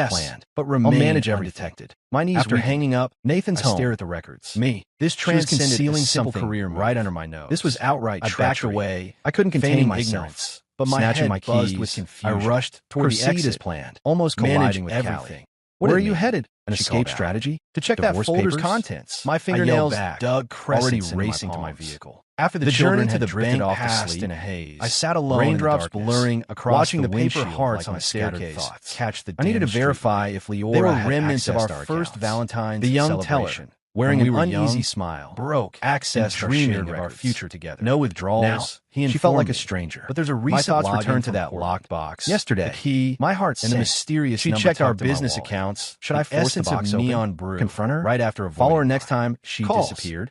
as planned, but remain manage undetected. My knees After weakened. hanging up, Nathan's I home. stare at the records. Me. This She was transcended concealing a simple something career right move. under my nose. This was outright I backed treachery. away. I couldn't contain feigning my ignorance, ignorance, but my snatching head my buzzed keys. with I confusion. rushed toward the Proceed exit as planned, almost manage colliding with everything. Callie. Where did are it you mean? headed? An She escape called out. strategy? To check that Divorce folder's papers? contents. My I yelled fingernails back, dug already crescents into racing my to my palms. vehicle. After the The children journey to had the drifted bank off to passed sleep, in a haze. I sat alone Raindrops in the darkness, blurring across watching the paper windshield hearts like on my the scattered staircase thoughts. catch the I needed to dim street verify light. if Leora They were had remnants of accessed our our first accounts. Valentine's The young celebration. teller, Wearing when an we were uneasy young, smile, broke, accessed our dreaming shared of our records. future together. No withdrawals. Now, She felt like a stranger. But there's a My recent thoughts login returned to from that Portland. locked box. Yesterday, The key, my heart and the sank. mysterious She number checked our tucked in my business wallet. accounts. Should The I force the essence of box open? neon brew. Confront her? Right after Follow her avoiding next time she calls. disappeared?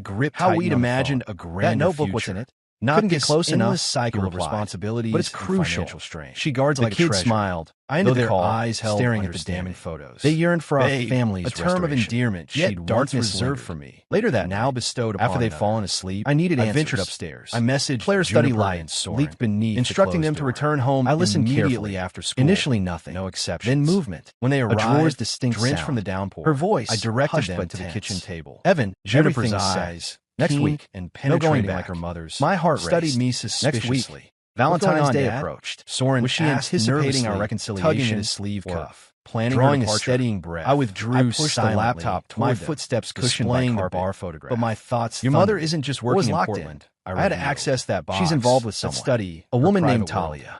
grip How tightened we'd on the imagined phone. a grander That notebook, future. what's in it? Not Couldn't get this close enough. endless cycle He of replied. responsibilities But it's and crucial. financial strain. She guards The like a kids treasure. smiled. I ended though the their call, eyes held staring at the understanding. damning photos. They yearned for our Babe, family's a term of restoration. endearment Yet she'd darkness once reserved lingered. for me. Later that Now night, bestowed upon after they'd another. fallen asleep, I needed I answers. ventured upstairs. I messaged Claire's study Juniper light and Soren, leaked beneath instructing the them to closed door. return home I listened immediately carefully. after school. Initially nothing. No exceptions. Then movement. When they A arrived, drawer's distinct drenched sound. from the downpour, Her voice I directed hushed them but to the tense. kitchen table. Evan, Juniper's everything is set. eyes, Next keen week, and no penetrating going back. like her mother's, My heart studied raced. me Next suspiciously. week, Valentine's Day Day approached. Soren Was she asked anticipating our nervously, reconciliation? tugging at his sleeve or cuff, planning drawing her a departure. steadying breath? I withdrew I pushed silently, the laptop toward my them, footsteps cushioned displaying by the carpet. bar photograph. But my thoughts Your mother thundered. isn't just What was working in locked Portland. I I had to revealed. access that box. She's involved with That someone. study, A her woman named private world. Talia.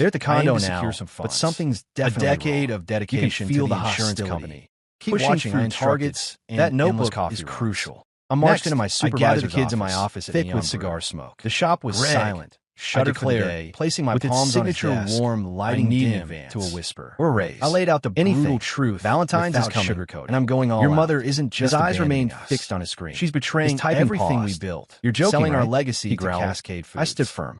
They're at the condo I aim to now, secure some but funds. something's A definitely decade wrong. of dedication You can feel to the the insurance hostility. company. Keep Pushing watching. through I instructed. targets That and endless notebook coffee is runs. crucial. I marched into my I supervisor's gathered the kids in my office, office at thick neon with cigar brew. smoke. The shop was Greg, silent, I shuttered for the declare, day, placing my with its palms on his signature desk, warm, I lighting need dim advance. to a whisper. We're raised. I laid out the Anything. brutal truth. Valentine's is without coming, sugarcoating. and I'm going all Your out. mother isn't just His eyes abandoning remained us. fixed on his screen. She's betraying His typing everything we paused. built. You're joking, selling our right? legacy He to growled. Cascade Foods. I stood firm.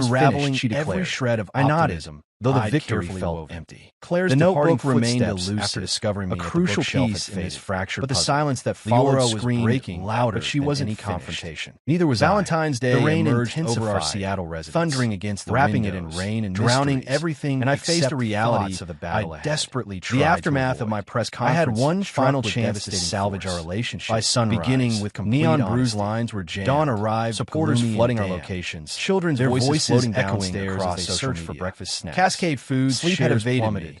Once unraveling finished, she declared, every shred of I nodded, optimism, though the eyed victory carefully felt woven. empty. Claire's The departing notebook remained footsteps elusive, after discovering me a at the crucial bookshelf piece had in this faded, fractured but the puzzle. silence that The followed aura was screamed breaking louder but she than wasn't any finished. confrontation. Neither was Valentine's I. Day The rain emerged over our intensified, Seattle residence, thundering against the wrapping it windows, in rain and drowning mysteries, everything and I faced except a reality thoughts of the battle I ahead. desperately tried The to aftermath avoid. of my press I had conference one struck final with chance to devastating salvage force. our relationship. By sunrise, beginning with complete neon honesty. bruise lines were jammed. Dawn arrived, supporters gloomy and flooding our damp. locations. Children's Their voices voices floating echoing downstairs across as they social searched for media. breakfast snacks. Cascade Foods Sleep had shares evaded plummeted. me.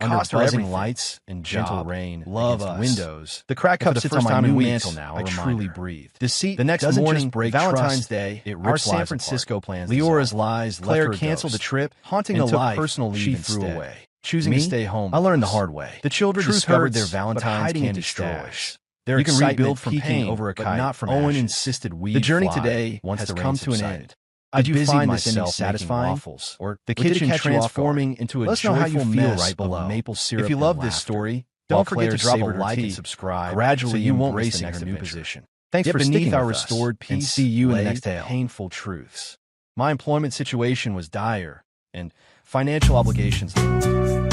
under cost her buzzing everything. lights and gentle Job. rain Love against us. windows. The crack cup For the sits first on my time in new weeks, mantle now, I a truly reminder. breathed. Deceit The next doesn't morning, just break Valentine's trust, Day, it our rips San lives Francisco apart. plans Leora's dissolved. lies left Claire her a canceled the ghost, trip, haunting and a took life personal leave she instead, threw away. choosing Me? to stay home. I learned the with us. hard way. The children Truth discovered hurts, their but Valentine's hiding it candy destroys. stash. Their You can excitement rebuild from peaking pain, over a but kite. not from Owen ashes. insisted we'd The journey fly today once has the rain come to an subsided. end. Did you find myself this ending satisfying? waffles, or The did it kitchen catch you off transforming guard? into a Let us know how you joyful feel mess right below. of maple syrup If you and love this laughter. story, While don't forget Claire to drop a savored her like tea, and subscribe. gradually so you won't miss embracing the next her new adventure. position. Thanks Get for beneath sticking our with us, restored and peace see you in the lay next tale. painful truths. My employment situation was dire, and financial obligations loomed.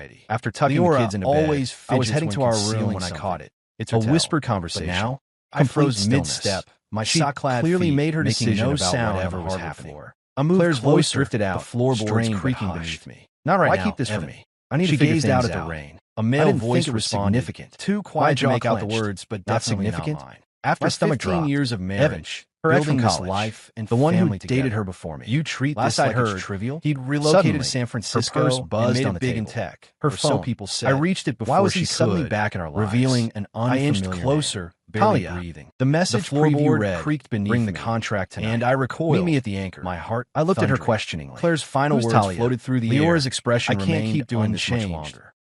anxiety. After tucking the kids into bed, I was heading to our room when I caught it. It's a whispered conversation. But now, I froze mid-step. My sock-clad clearly made her decision no about sound whatever was happening. I moved Claire's voice drifted out, the floorboards creaking beneath me. Not right now. Why keep this from me? I need to figure things out. She gazed out at the rain. A male voice responded, significant. Too quiet to make out the words, but not significant. After 15 years of marriage, her ex from life, and the one who dated her before me. You treat this like it's trivial? He'd relocated to San Francisco, her purse buzzed on the big in tech. Her phone, so people said. I reached it before she suddenly back in our lives, revealing an unfamiliar. I inched closer, barely breathing. The message floorboard creaked beneath me. Bring the contract tonight. And I recoiled. Meet me at the anchor. My heart. I looked at her questioningly. Claire's final words floated through the air. Leora's expression remained unchanged.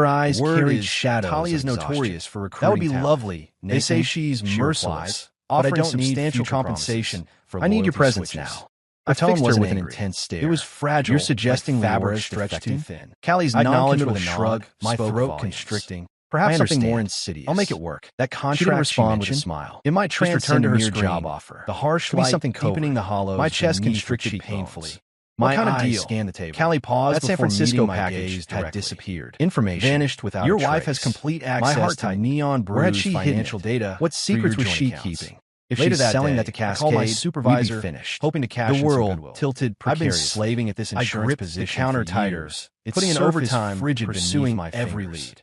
Her eyes Word carried is, shadows. Talia is of exhaustion. notorious for recruiting That would be talent. lovely. They say she's she merciless, replies, but I offering don't need substantial future compensation promises. for I need your loyalty presence switches. now. Her tone fixed her wasn't with an angry. intense stare. It was fragile. You're suggesting like we fabric were stretched defecting? too thin. Callie's I acknowledge non-committal with a shrug, shrug, my spoke throat volumes. constricting. I Perhaps something understand. more insidious. I'll make it work. That She contract didn't respond with a mentioned, smile. it might Just returned transcend to a her mere screen. job offer. The harsh Could be light something deepening the hollows. My chest beneath her constricted cheekbones. painfully. My What kind of eyes deal? scanned the table. Callie paused That San before Francisco meeting my package gaze had directly. disappeared. Information Vanished without Your a wife has trace. complete My access heart to tightened. neon Where had bruised she hidden financial it? data. What for secrets your was joint she accounts. keeping? If Later she's that selling day, that to I called my Cascade, supervisor, we'd be finished. hoping to cash The in some world goodwill. tilted I've been precariously. slaving at this I insurance gripped the position counter for tighter, years, its putting in surface overtime, frigid pursuing beneath my every fingers. lead.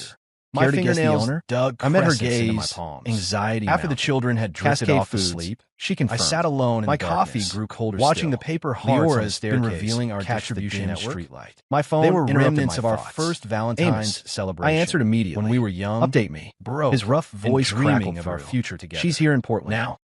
computer. My fingernails dug I met her gaze, into my palms. Anxiety after the children had drifted off to sleep. She confirmed. I sat alone in my coffee grew colder watching still. The paper hearts on the staircase revealing our distribution network. Streetlight. My phone they were remnants of our first Valentine's celebration. I answered immediately. When we were young, update me. Bro, his rough voice dreaming of our future together. She's here in Portland now.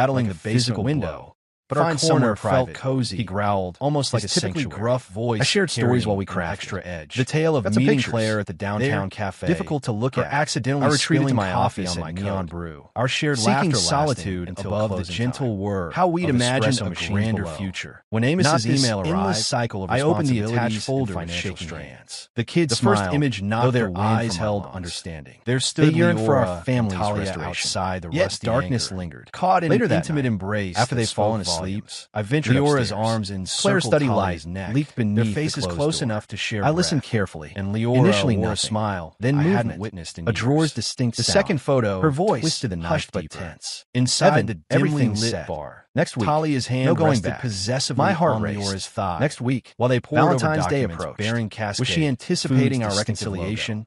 rattling like the a basement physical window. blow. But Find our somewhere corner felt private. cozy. He growled, almost like a his typically sanctuary. gruff voice I shared stories while we carrying an crafted. extra edge. The tale of Got some meeting pictures. Claire at the downtown There, cafe. difficult to look her at. accidentally I retreated spilling to my coffee office on my and neon code. brew. Our shared Seeking laughter solitude lasting above until the closing gentle time. whir. How we'd of imagined espresso a machines grander below. future. When Not Amos's this email endless arrived, cycle of I opened the attached responsibilities folder and with financial shaking strain. hands. The kids The first smiled, image knocked though their the wind eyes from my held lungs. understanding. There stood They yearned for Leora our family's and Talia restoration. outside the Yet rusty darkness anchor. lingered. Caught in Later an that intimate night, embrace after that they'd fallen spoke asleep, volumes. I ventured Leora's upstairs. arms Claire encircled study Talia's light neck, leaked beneath their the faces closed close door. enough to share I listened breath. carefully, And Leora initially wore wore a a smile then I movement, hadn't witnessed in a years. drawer's distinct The sound. second photo, Her voice twisted the knife hushed but deeper. tense. Inside Heaven, the dimly everything lit set. bar. Next week, Talia's hand no going rested back. possessively My heart on raced. Leora's thigh. Next week, While they poured Valentine's over Day documents approached. bearing Cascade, Was she anticipating our Foods' distinctive reconciliation? logo.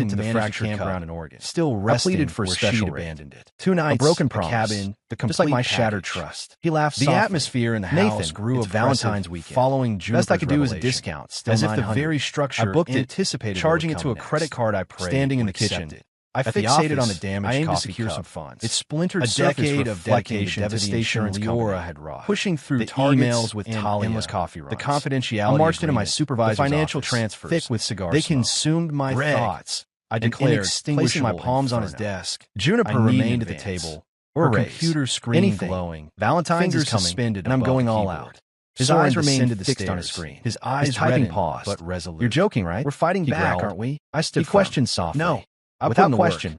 shifted to the fractured campground in Oregon. Still resting, I pleaded for special abandoned it. 2 nights, a broken promise, cabin, the complete just like my shattered trust. He laughed softly. The atmosphere in the house grew of Valentine's weekend. Following Juniper's best I could do was a discount, still as if the very structure I booked anticipated charging it to a credit card I prayed standing in the kitchen. I fixated on the damaged coffee cup. Some funds. It splintered a decade of dedication, devastation Leora had wrought. Pushing through emails with Talia, endless coffee runs. The confidentiality I marched into my supervisor's the financial transfers, thick with cigar They consumed my thoughts. I declared, placing my palms on his desk. Juniper remained at the table, her computer screen glowing. Valentine's is coming, suspended and I'm going all out. His eyes remained fixed on his screen. His eyes typing paused, but resolute. You're joking, right? We're fighting back, aren't we? I stood. He questioned softly. No. Without question,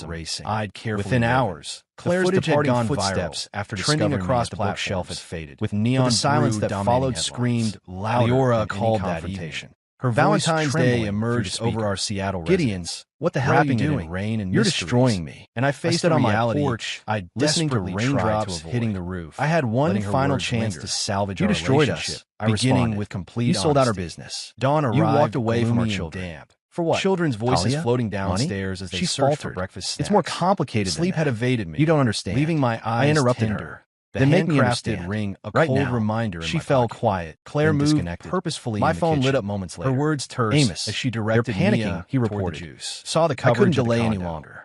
sarcasm, racing. eyed carefully. Within Riven. hours, Claire's footage had departing gone footsteps viral, after trending discovering across the platforms, bookshelf had faded, with neon the silence brew that dominating followed headlines. screamed louder Leora than called any that confrontation. evening. Her Valentine's voice Day trembling emerged through the over our speaker. Seattle Gideon, residence. what the hell are you Wrapping it in doing? rain and You're mysteries. destroying me. And I faced stood it on on my my porch, I listening to desperately tried raindrops to avoid. hitting the roof. I had one letting her final words chance linger. to salvage You our destroyed relationship, us. I beginning responded. with complete You sold out our honesty. business. Dawn arrived, You walked away from our gloomy and children. damp. For what? Children's voices Talia? floating Money? downstairs as they She searched for faltered. breakfast snacks. It's more complicated Sleep than had that. evaded me. You don't understand. Leaving my eyes I interrupted tender. her. The Then make me handcrafted understand. ring, a Right cold now. reminder in She my fell pocket. quiet. Claire then moved disconnected. purposefully My in the phone lit kitchen. up moments later. Her words terse Amos, as she directed they're panicking, Mia he toward reported. the juice. Saw the I couldn't coverage of the delay any condo. longer.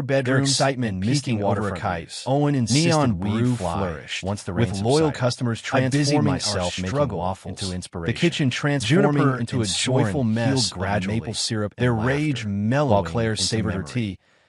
outdoor bedrooms, excitement misting over a kite. Owen insisted neon brew flourished. Once the rain with loyal customers transforming myself struggle into inspiration. The kitchen transforming into a joyful mess gradually. Maple syrup, their rage mellowing while Claire savored her tea.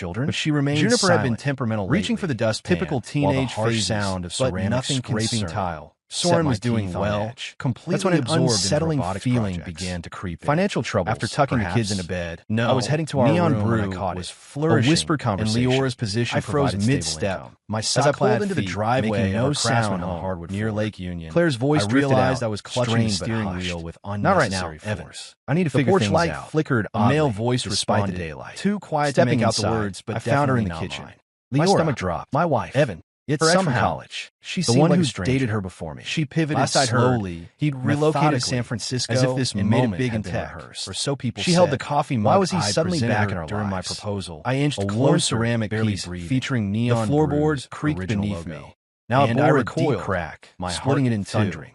children, but she remained Juniper silent, had been temperamental reaching for the dustpan, typical teenage phase sound of ceramic scraping tile. Soren was doing well, completely that's when an unsettling feeling began to creep in. Financial troubles. After tucking the kids into bed, I was heading to our Neon room Brew when I caught was it. flourishing, A whispered conversation. and Leora's position I froze mid-step. As I pulled into the driveway, no sound on the hardwood near Lake Union. Claire's voice realized I was clutching the steering wheel with unnecessary force. I need to figure things out. The porch light flickered. A male voice responded. Daylight. Too quiet to make out the words, but I found her in the kitchen. My stomach dropped. My wife, Evan. Yet somehow, college. She seemed the one who dated her before me. She pivoted slowly. He'd relocated to San Francisco, as if this made it big in tech, or so people said. She held the coffee mug. Why was he suddenly back in our during my proposal? I inched closer, ceramic piece featuring neon. The floorboards creaked beneath me. Now a board recoiled, crack, my splitting it in thundering.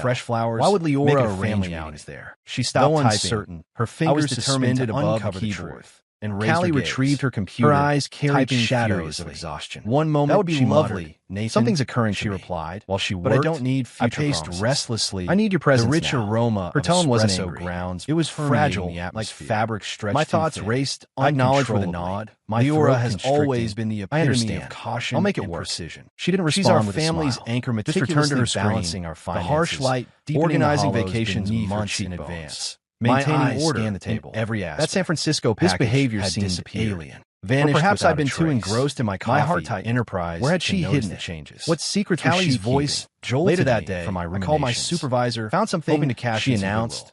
fresh flowers. Why would Leora make it a arrange family meetings outings there? She stopped typing. Uncertain. Her I fingers was determined to above uncover the keyboard. truth. And Callie retrieved her computer. Her eyes carried typing shadows furiously. of exhaustion. One moment, That would be she lovely, muttered, Nathan. "Something's occurring," she she replied. while she worked. But I don't need I future paced promises. restlessly. I need your presence The rich now. aroma Her of tone wasn't espresso angry. grounds. It was fragile, permeating the like atmosphere. fabric stretched. My too thoughts thin. raced I acknowledged with a uncontrollably. nod. My Leora throat has constricting. always been the I epitome understand. of caution I'll make it and work. precision. She didn't She's respond our with a family's smile. anchor, Just returned to her meticulously balancing screen, our the finances, harsh light deepening organizing the hollows vacations beneath her months in cheekbones. advance. My Maintaining eyes order scanned the table. in every aspect. That San Francisco This package behavior had seemed disappeared. alien. Vanished Or perhaps without I'd been a too trace. engrossed in my coffee My heart tightened. enterprise. Where had to she notice hidden the it? changes? What secrets was Callie's she voice keeping? jolted Later that me day, from my I called my ruminations. supervisor, Found something hoping to cash she in some announced. goodwill.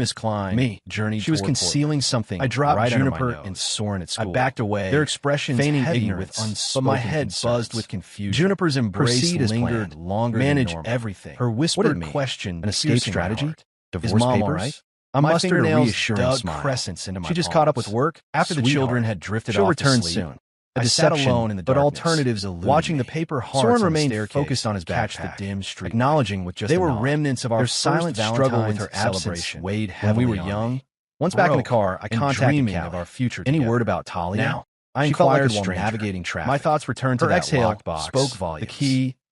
Miss Klein. Me. Journeyed She was toward concealing something. I dropped right under my Juniper nose. and Soren at I school. backed away, Their expressions feigning heavy ignorance, with unspoken but my head concerns. buzzed with confusion. Juniper's embrace Proceed as lingered planned. longer Manage than normal. everything. Her What whispered did it mean? question An escape piercing my strategy? heart. Divorce Is Mom papers? all right? I My mustered a fingernails reassuring dug smile. crescents into my She just palms. caught up with work. After the Sweetheart. children had drifted She'll off to return sleep, soon. I sat deception, alone in the but darkness, alternatives eluded watching me. the paper hearts Soren on the remained staircase focused on his catch the backpack, dim street. acknowledging with just They a were nod. remnants of our Their first silent struggle with her Valentine's absence celebration. weighed When heavily we were on young, me. Once back in the broke, car, I and contacted dreaming Callie. of our future Any together. word about Talia? Now, I she felt like inquired a while stranger. navigating traffic. My thoughts returned to Her that exhale lockbox. spoke volumes. The key,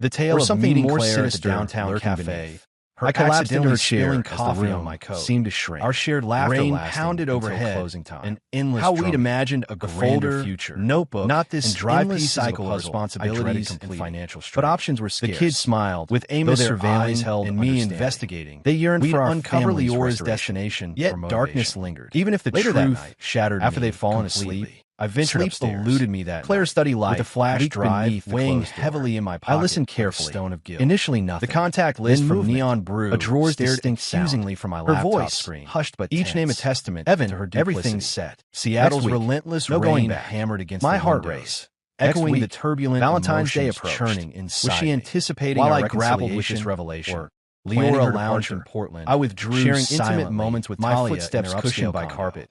The tale or of something meeting more Claire sinister at the downtown lurking cafe. beneath. I collapsed into her chair spilling as the coffee room on my coat seemed to shrink. Our shared laughter Rain lasting pounded until overhead. closing time. An endless How we'd drumming. imagined a A grander folder, future. notebook, Not this and dry endless pieces cycle of of puzzle responsibilities I dreaded and completing. financial strain. But options were scarce. The kids smiled, with though aimless their surveillance eyes held and me understanding. investigating. They yearned We'd for our uncover family's Leora's restoration. destination Yet for darkness motivation. lingered. Even if the Later that truth night, shattered after me they'd fallen completely. asleep, I ventured Sleep upstairs. eluded me that Claire's night. study light, With a flash leaked drive beneath the weighing closed door. heavily in my pocket. I listened like a carefully. stone of guilt. Initially nothing. The contact list Then from movement. Neon Brew A drawer's stared distinct accusingly sound. from my Her laptop voice, screen. hushed but Each tense. name a testament Evan, to her everything's duplicity. set. Seattle's Next week, relentless no rain going back. hammered against My the heart windows, raced. echoing Next the week, turbulent Valentine's Day emotions approached. churning inside Was she me. anticipating While our I grappled with this reconciliation, revelation, or planning Leora her lounged departure, in Portland, I withdrew sharing silently, intimate moments with my Talia footsteps in her cushioned upscale by condo. carpet.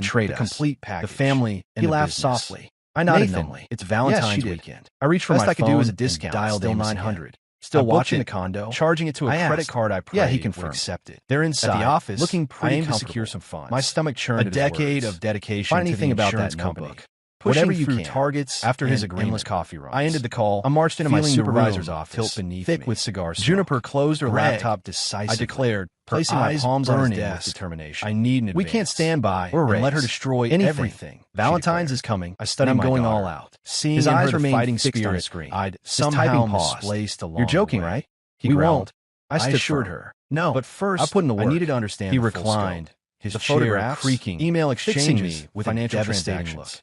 betrayed us. Complete package. The family and He the laughed business. softly. I nodded Nathan, numbly. It's Valentine's yes, she did. weekend. I reached for Best my I could phone do was a and discount. dialed Still Amos 900. again. Still Watching watching the condo. charging it to a I credit asked. card I prayed Yeah, he would confirmed. accept it. They're inside. At the office, looking pretty I aimed to comfortable. secure some funds. My stomach churned A at his decade words. of dedication Find to anything the about insurance that company. notebook. Pushing Whatever you through can. targets After his and agreement, endless coffee runs. I ended the call. I marched into my feeling the supervisor's room office, tilt beneath thick me. with cigar smoke. Juniper closed her Greg, laptop decisively. I declared, her placing my eyes palms on his burning with desk. determination. I need an We advance. can't stand by Or and let her raise. destroy Anything. everything. Valentine's She is coming. I studied and I'm my going daughter. all out. Seeing His in eyes her the remained fighting fixed on spirit, his screen. I'd His somehow typing paused. misplaced along You're joking, the way. right? He We growled. won't. I stood assured firm. her. No. But first, I put in the work. I needed to understand He the full reclined. scope. His The chair photographs, creaking, email fixing exchanges me with a financial devastating transactions. look.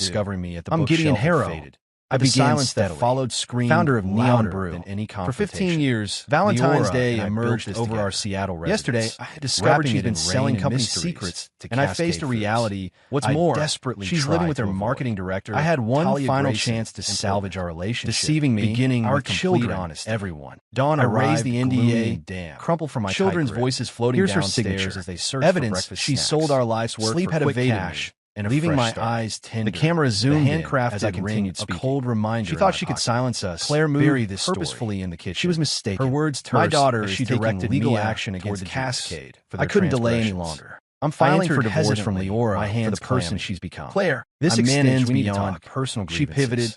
discovering me at the I'm bookshelf Gideon had Harrow. faded. I The began silence that steadily. followed screamed Founder of Neon louder Brew. than any For confrontation. 15 years, Valentine's Leora Day and I emerged built this over our together. Seattle residence. Yesterday, I discovered wrapping she's it been in selling rain and company mysteries secrets to and I faced a Cascade reality. Foods. What's I more, desperately she's tried living with to her avoid. marketing director. I had one Talia final Grayson, chance to in salvage Portland. our relationship, Deceiving me, beginning our with complete children, honesty. everyone. Dawn I arrived, raised the gloomy NDA, and damp. crumpled from my Children's tight grip. voices floating Here's her downstairs signature. as they searched Evidence for breakfast she snacks. sold our life's work Sleep for had quick evaded cash, me, and a leaving fresh my start. eyes tender. The camera zoomed in handcrafted as I ring, continued a speaking. cold reminder. She in thought my she could pocket. silence us. Claire moved bury this purposefully story. in the kitchen. She was mistaken. Her words terse. My daughter as is she directed taking legal Mia action toward against the Cascade. for I their couldn't delay any transgressions. longer. I'm filing for entered divorce from hesitantly, Leora my hands for the person clammy. she's become. Claire, This I managed extends we need to beyond talk. personal She grievances. pivoted.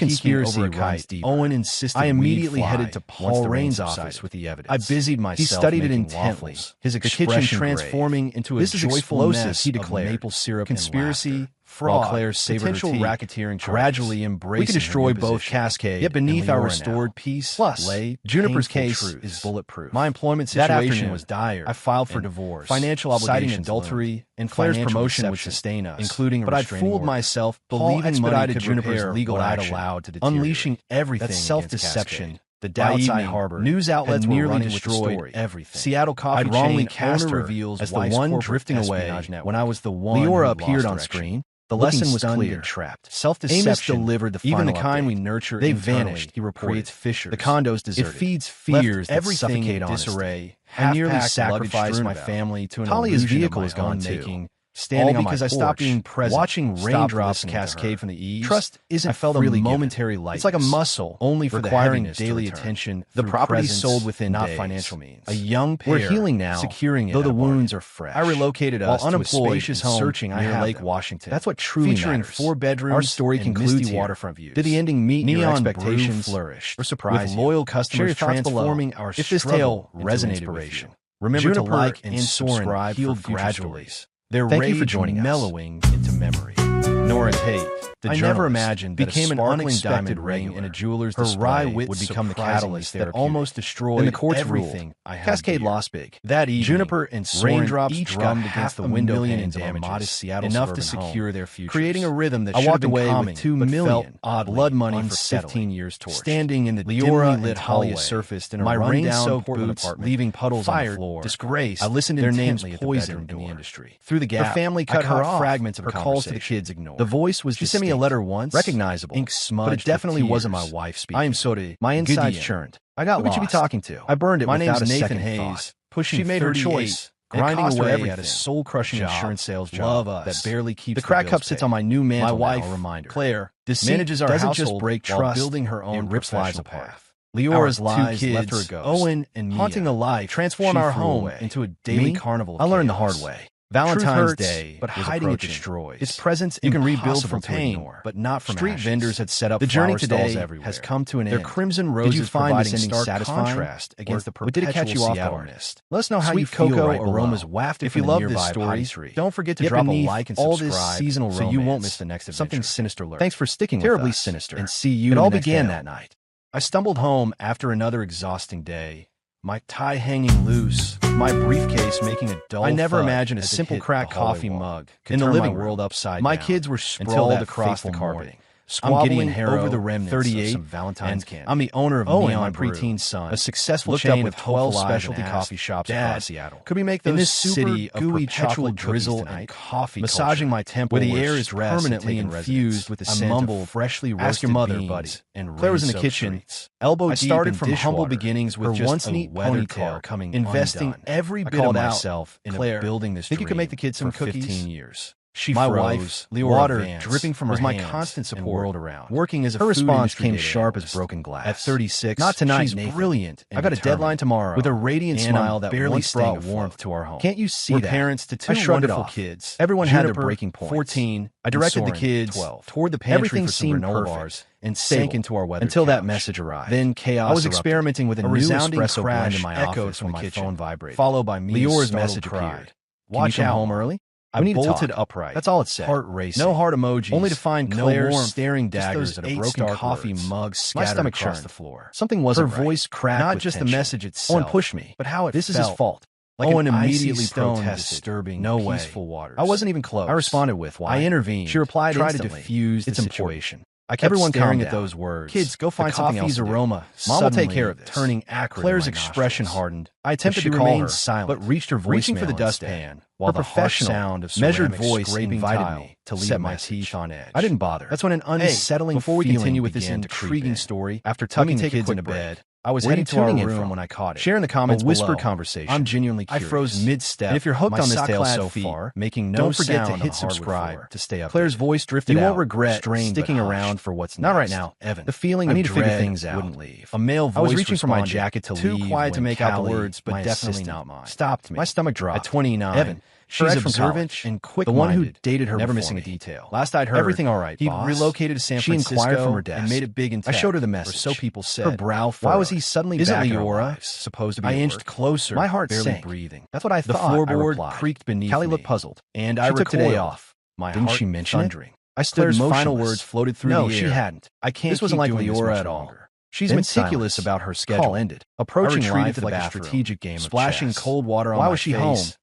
conspiracy runs deeper. Owen insisted I immediately we'd fly headed to once Paul the Rain's rain office subsided. with the evidence. I busied myself He studied it making intently, waffles, his the expression kitchen transforming into a This is joyful explosive, mess he of declared. maple syrup Conspiracy, and laughter. fraud, While Claire savored her potential tea, racketeering charges. gradually embracing We could destroy her new both position. Cascade Yet beneath and our Leora restored now. peace Plus, lay Juniper's painful case truths. is bulletproof. My employment That situation afternoon, was dire. I filed for and divorce. Financial citing obligations adultery loomed, and Claire's financial promotion would deception, sustain us, including a but I'd restraining fooled order. myself, Paul believing money expedited could Juniper's repair legal what I'd action, allowed to deteriorate. unleashing everything That against self-deception, Cascade. the By doubts I evening, harbored, news outlets had were nearly running with the destroyed story. everything. Seattle coffee I'd wrongly chain cast owner her reveals as the wife's one corporate drifting away espionage network. when I was the one Leora who appeared lost on direction. screen, The lesson was clear. And trapped. Self-deception delivered the final even the kind we nurture. They vanished. He creates fissures. The condo's deserted. It feeds fears that suffocate in disarray. I nearly sacrificed my family to an Talia's vehicle is gone too. Standing on because I stopped being present, watching raindrops cascade from the eaves. Trust isn't I felt really a momentary light. It's like a muscle, only for requiring daily attention. The property sold within not financial means. A young pair, we're healing now, securing it. Though the wounds are fresh. I relocated us to a spacious home searching near Lake Washington. That's what truly featuring matters. 4 bedrooms. Our story concludes waterfront views. Did the ending meet your expectations? Flourished or surprise with loyal customers transforming our if this tale resonated with you. Remember to like and subscribe for gradually. Their Thank you for joining us. Mellowing into memory. Nora Tate, I never imagined that became an unexpected ring in a jeweler's display would become the catalyst that almost destroyed everything I had. Cascade lost big. That evening, Juniper and raindrops each drummed against the window panes of our modest Seattle enough to secure their futures, creating a rhythm that I walked away with $2 million blood money for 15 years torch. Standing in the dimly lit hallway, surfaced in a rain-soaked boots, leaving puddles on the floor. Disgrace. I listened their names poisoned in the industry. Through the gap, her family cut her off. Fragments of her calls to the kids ignored. The voice was. She sent me a letter once, recognizable, ink smudged, but it definitely wasn't my wife speaking. I am sorry. My insides churned. I got lost. Who could you be talking to? I burned it. My name's Nathan Hayes. Pushing. She made her choice. Grinding away at a soul-crushing insurance sales job that barely keeps the crack cup sits on my new mantle. My wife, reminder. Claire, manages our household just break trust, building her own rips lives apart. Leora's lies left her a ghost. Owen and Mia, haunting a life, transform our home into a daily carnival. I learned the hard way. Valentine's Day, but hiding it destroys. Its presence you can rebuild from pain, but not from street vendors had set up. The journey today has come to an end. Their crimson roses. Did you find this ending satisfying? Contrast against the perpetual did it catch you off Seattle mist? Let us know how you feel. Cocoa aromas wafted. If you love this story, don't forget to drop a like and subscribe seasonal so you won't miss the next adventure. Something sinister lurks. Thanks for sticking with us. Terribly sinister. And see you. It all began that night. I stumbled home after another exhausting day. My tie hanging loose, my briefcase making a dull. I never imagined a simple cracked coffee mug in the living world upside down. My kids were sprawled across the carpeting, squabbling over the remnants of some Valentine's candy. I'm the owner of Neon preteen son, a successful chain of 12 specialty coffee shops across Seattle. Could we make those in this city of gooey chocolate drizzle and coffee massaging my temple where the air is permanently infused with the scent of freshly roasted Ask your mother, buddy. And Claire was in the kitchen, elbow deep. I started from humble beginnings with just once neat ponytail coming investing every bit of myself in building this. Think you could make the kids some cookies? 15 years. She my wife, water dripping from her was my constant support around. Working as a her response came sharp as broken glass. At 36, not tonight. She's Nathan. Brilliant. I got a deadline tomorrow with a radiant smile that barely brought warmth to our home. Can't you see that? Parents to two wonderful kids. Everyone had their breaking points. 14. I directed the kids 12 toward the pantry. Everything for some granola bars and sank into our weather until that message arrived. Then chaos. I was experimenting with a new espresso blend in my office when my phone vibrated, followed by Leora's message appeared. Watch out home early. I bolted upright. That's all it said. Heart racing. No heart emojis. Only to find Claire staring daggers at a broken coffee mug scattered across the floor. Something wasn't right. Her voice cracked. Not just the message itself. Owen pushed me, but how it This felt. Is his fault. Like Owen immediately protested. Disturbing, no way. Peaceful waters. I wasn't even close. I responded with, "Why?" I intervened. She replied, "Try to diffuse the situation." I kept staring at those words. Kids, go find something else. Aroma. Mom will take care of this. Turning acrid. Claire's expression hardened. I attempted to call her, silent, but reached her voicemail reaching for the dustpan, while the professional sound of measured voice invited me to leave my teeth on edge. I didn't bother. That's when an unsettling before we continue with this intriguing story, after tucking the kids into bed, I was heading to our room when I caught it. Share in the comments below. A whispered conversation. I'm genuinely curious. I froze mid-step. And if you're hooked on this tale so far, making no sound, don't forget to hit subscribe to stay up. Claire's voice drifted out. You won't regret sticking around for what's next. Not right now, Evan. The feeling of dread wouldn't leave. A male voice. I was reaching for my jacket to leave. Too quiet to make out the words, but definitely not mine. Stopped me. My stomach dropped. At 29, Evan. She's observant and quick. The one who dated her, never missing a detail. Last I'd heard, everything all right. He relocated to San Francisco. She inquired from her desk and made it big in text. I showed her the message. So people said. Her brow furrowed. Why was he suddenly back in our lives? Supposed to be. I inched closer. My heart barely breathing. That's what I thought. The floorboard creaked beneath me. Callie looked puzzled, and I took today off. My heart she mention thundering. I stood motionless. Final words floated through the air. No, she hadn't. I can't. This wasn't like Leora at all. She's meticulous about her schedule. Call ended. Approaching life like a strategic game of splashing cold water on my face. Why was she home?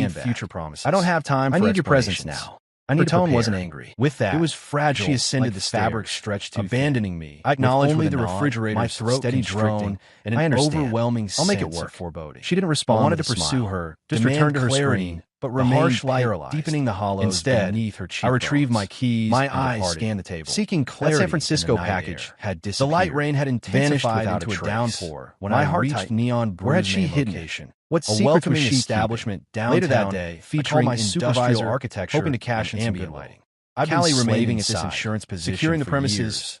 handbag. Future promises. I don't have time for I need your presence explanations. now. I need Her to tone prepare. wasn't angry. With that, It was fragile. She ascended like the fabric stairs, stretched too abandoning me. I acknowledged only with a the nod, refrigerator's my throat steady constricting, drone and I an understand. overwhelming I'll make it sense work. of foreboding. She didn't I respond wanted to with a pursue smile. her, Just demand returned to her clarity, screen, but the remained harsh light paralyzed, deepening the hollows Instead, beneath her I cheekbones. retrieved my keys My and eyes departed, scanned the table. seeking clarity. That San Francisco in the night package air. had The disappeared. light rain had Vanished intensified without into a a trace. downpour when My I heart reached tightened. neon bruised Where had she main hidden it? location. What A secrets welcoming was she establishment keeping? downtown, Later that day, featuring my industrial supervisor, architecture hoping to cash in and some ambient good lighting. I've Callie been remained slaving at this inside, insurance position securing the for premises, years,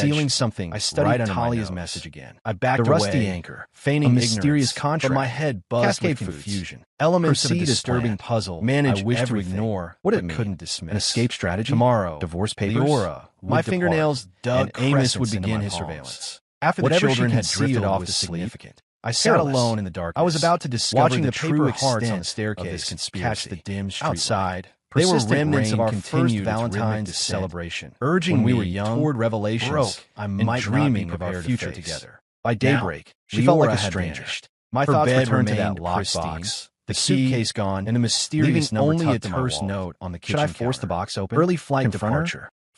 concealing something. I studied right under Talia's my nose. message again. I backed The rusty away, anchor, feigning a mysterious ignorance, contract, but my head buzzed Cascade with Foods, confusion. Elements of a Proceed as disturbing planned. puzzle Manage I wished everything. to ignore, What did but it mean? couldn't dismiss. An escape strategy? Tomorrow, Divorce papers? Leora would My depart, fingernails dug and Amos would crescents into begin my his palms. surveillance. After Whatever the children she had drifted concealed off was to sleep, significant. I sat Careless. alone in the darkness. I was about to discover watching the the true paper hearts on the extent staircase of this conspiracy. catch the dim street Outside, They were persistent remnants of rain our first continued its Valentine's rhythmic descent, celebration, urging when we me were young, toward revelations broke, I and might dreaming not be of our prepared to future face. together. By daybreak, she felt like Leora a had stranger. vanished. My Her thoughts bed returned to that remained locked pristine, box, the the key, suitcase gone, and a mysterious leaving number only a tucked in my terse wallet. note on the Should kitchen I force the counter. box open? Early flight Confront her? departure.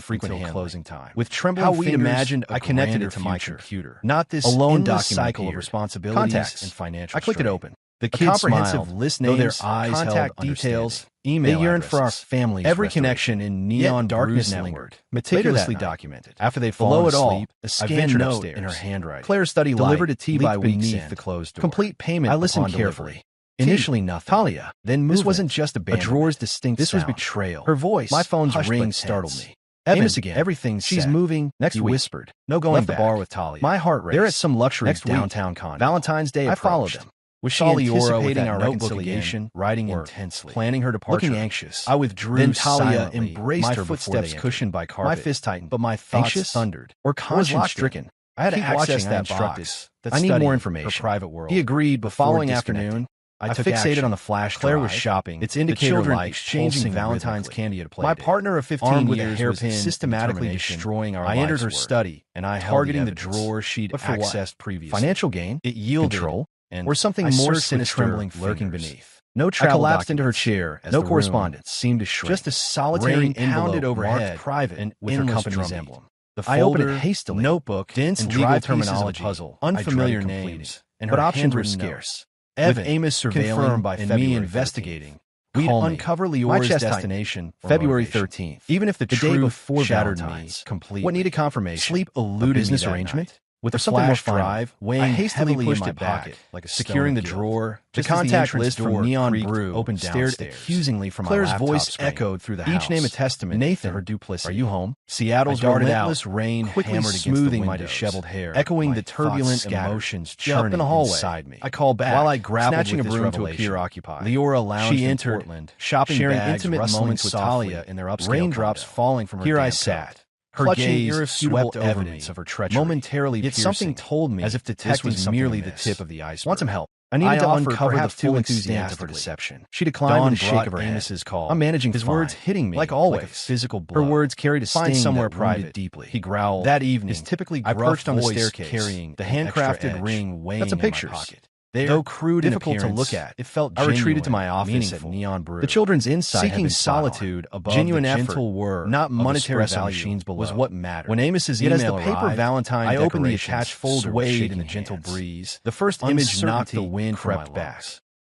frequent until handling. closing time. With trembling How we'd fingers, imagined I a connected grander it to my future. computer. Not this alone endless document cycle of appeared. responsibilities Contacts and financial I clicked it strain. open. The A kids comprehensive smiled, list though their names, eyes contact held details, understanding. email They yearned for our addresses. family's Every restoration. connection in Yet neon darkness bruise lingered, lingered, meticulously Later that night, documented. After they've Below fallen it all, asleep, a I scanned ventured note upstairs. in her handwriting. Claire's study Delivered light to tea by leaked week's beneath end. the closed door. Complete payment I listened upon carefully. delivery. Initially nothing. Talia, Then this movement. wasn't just A abandonment. drawer's distinct This was sound. betrayal. Her voice, My phone's hushed ring but startled tense. me. Amos Evan, again. everything's She's set. moving Next you week. whispered. No going Left back. the bar with Talia. My heart raced. They're at some luxury Next week, downtown condo. Valentine's Day I followed approached. them. Was she Saw Leora with anticipating that our notebook reconciliation, again, writing or intensely, planning her departure? looking anxious? I withdrew Then Talia silently, embraced my her before footsteps they cushioned by carpet. My fist tightened, but my thoughts thundered. thundered. Or I was conscience-stricken. I had to access that box. I need more information. Her private world. He agreed. The following afternoon, I took fixated action. On the flash drive. Claire was shopping. Its indicator light exchanging Valentine's candy to play. My partner of 15 years was systematically destroying our lives. I entered her study, and I targeting the drawer she'd accessed previously. Financial gain, it yielded control, or something more sinister lurking beneath. No travel. I collapsed into her chair. No correspondence seemed to shrink. Just a solitary pounded overhead, private, and with her company's emblem. I opened it hastily. Notebook, dense and legal terminology, puzzle, unfamiliar names, but options were scarce. With Amos surveilling by and me investigating, we'd uncover Lior's destination February 13th. Even if the day before shattered me completely. What needed confirmation? Sleep eluded business arrangement. With a something more drive, weighing I hastily pushed it back, like a securing the drawer. The contact list from Neon Brew opened downstairs. Stared accusingly from Claire's voice echoed through the house. Each name a testament. Nathan, her duplicity. Are you home? Seattle's relentless rain quickly smoothing my disheveled hair, echoing the turbulent emotions churning in the hallway inside me. I called back while I grappled snatching with a broom to appear occupied. Leora lounged in Portland, shopping sharing intimate moments with Talia in their upscale raindrops falling from her. Here I sat. Her gaze swept evidence of her treachery. Momentarily yet something told me as if detecting was merely the tip of the iceberg. Want some help? I needed to uncover the full extent of her deception. She declined with a shake of her Amos's call. I'm managing his words hitting me like always. Like a physical blow. Her words carried a sting somewhere private deeply. He growled. That evening, his typically I perched on the staircase, carrying the handcrafted ring weighing in my pocket. Though crude and difficult to look at, it felt genuine. I retreated to my office at Neon Brew. The children's insight seeking solitude above genuine the gentle whir, not monetary value, was what mattered. When Amos's email as the paper arrived, Valentine I opened the attached folder, swayed in the gentle breeze. The first image knocked the wind crept back.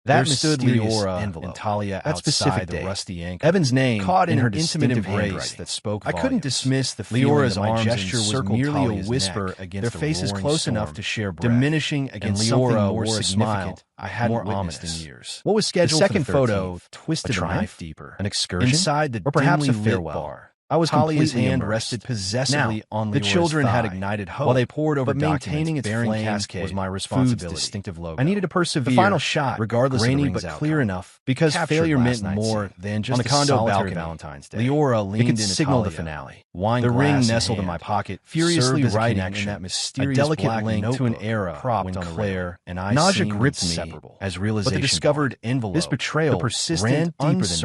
That stood Leora and Talia that specific day. The rusty ankle. Evan's name caught in her intimate embrace that spoke volumes. I couldn't dismiss the Leora's arms gesture was merely a whisper against their faces close enough to share breath, diminishing against something more significant. I had more ominous in years. What was scheduled? The second photo twisted a knife deeper. An excursion inside the or perhaps a farewell bar. I was Talia's hand rested possessively on the children had ignited hope while they poured over maintaining its bearing cascade was my responsibility. Distinctive logo. I needed to persevere. The final shot, regardless grainy of the but clear enough, because failure meant more than just on the condo balcony. Valentine's Day. Leora leaned in to signal the finale. Wine the ring nestled in my pocket, furiously writing in that mysterious delicate link to an era when Claire and I nausea gripped me as realization. But the discovered envelope, this betrayal, ran deeper than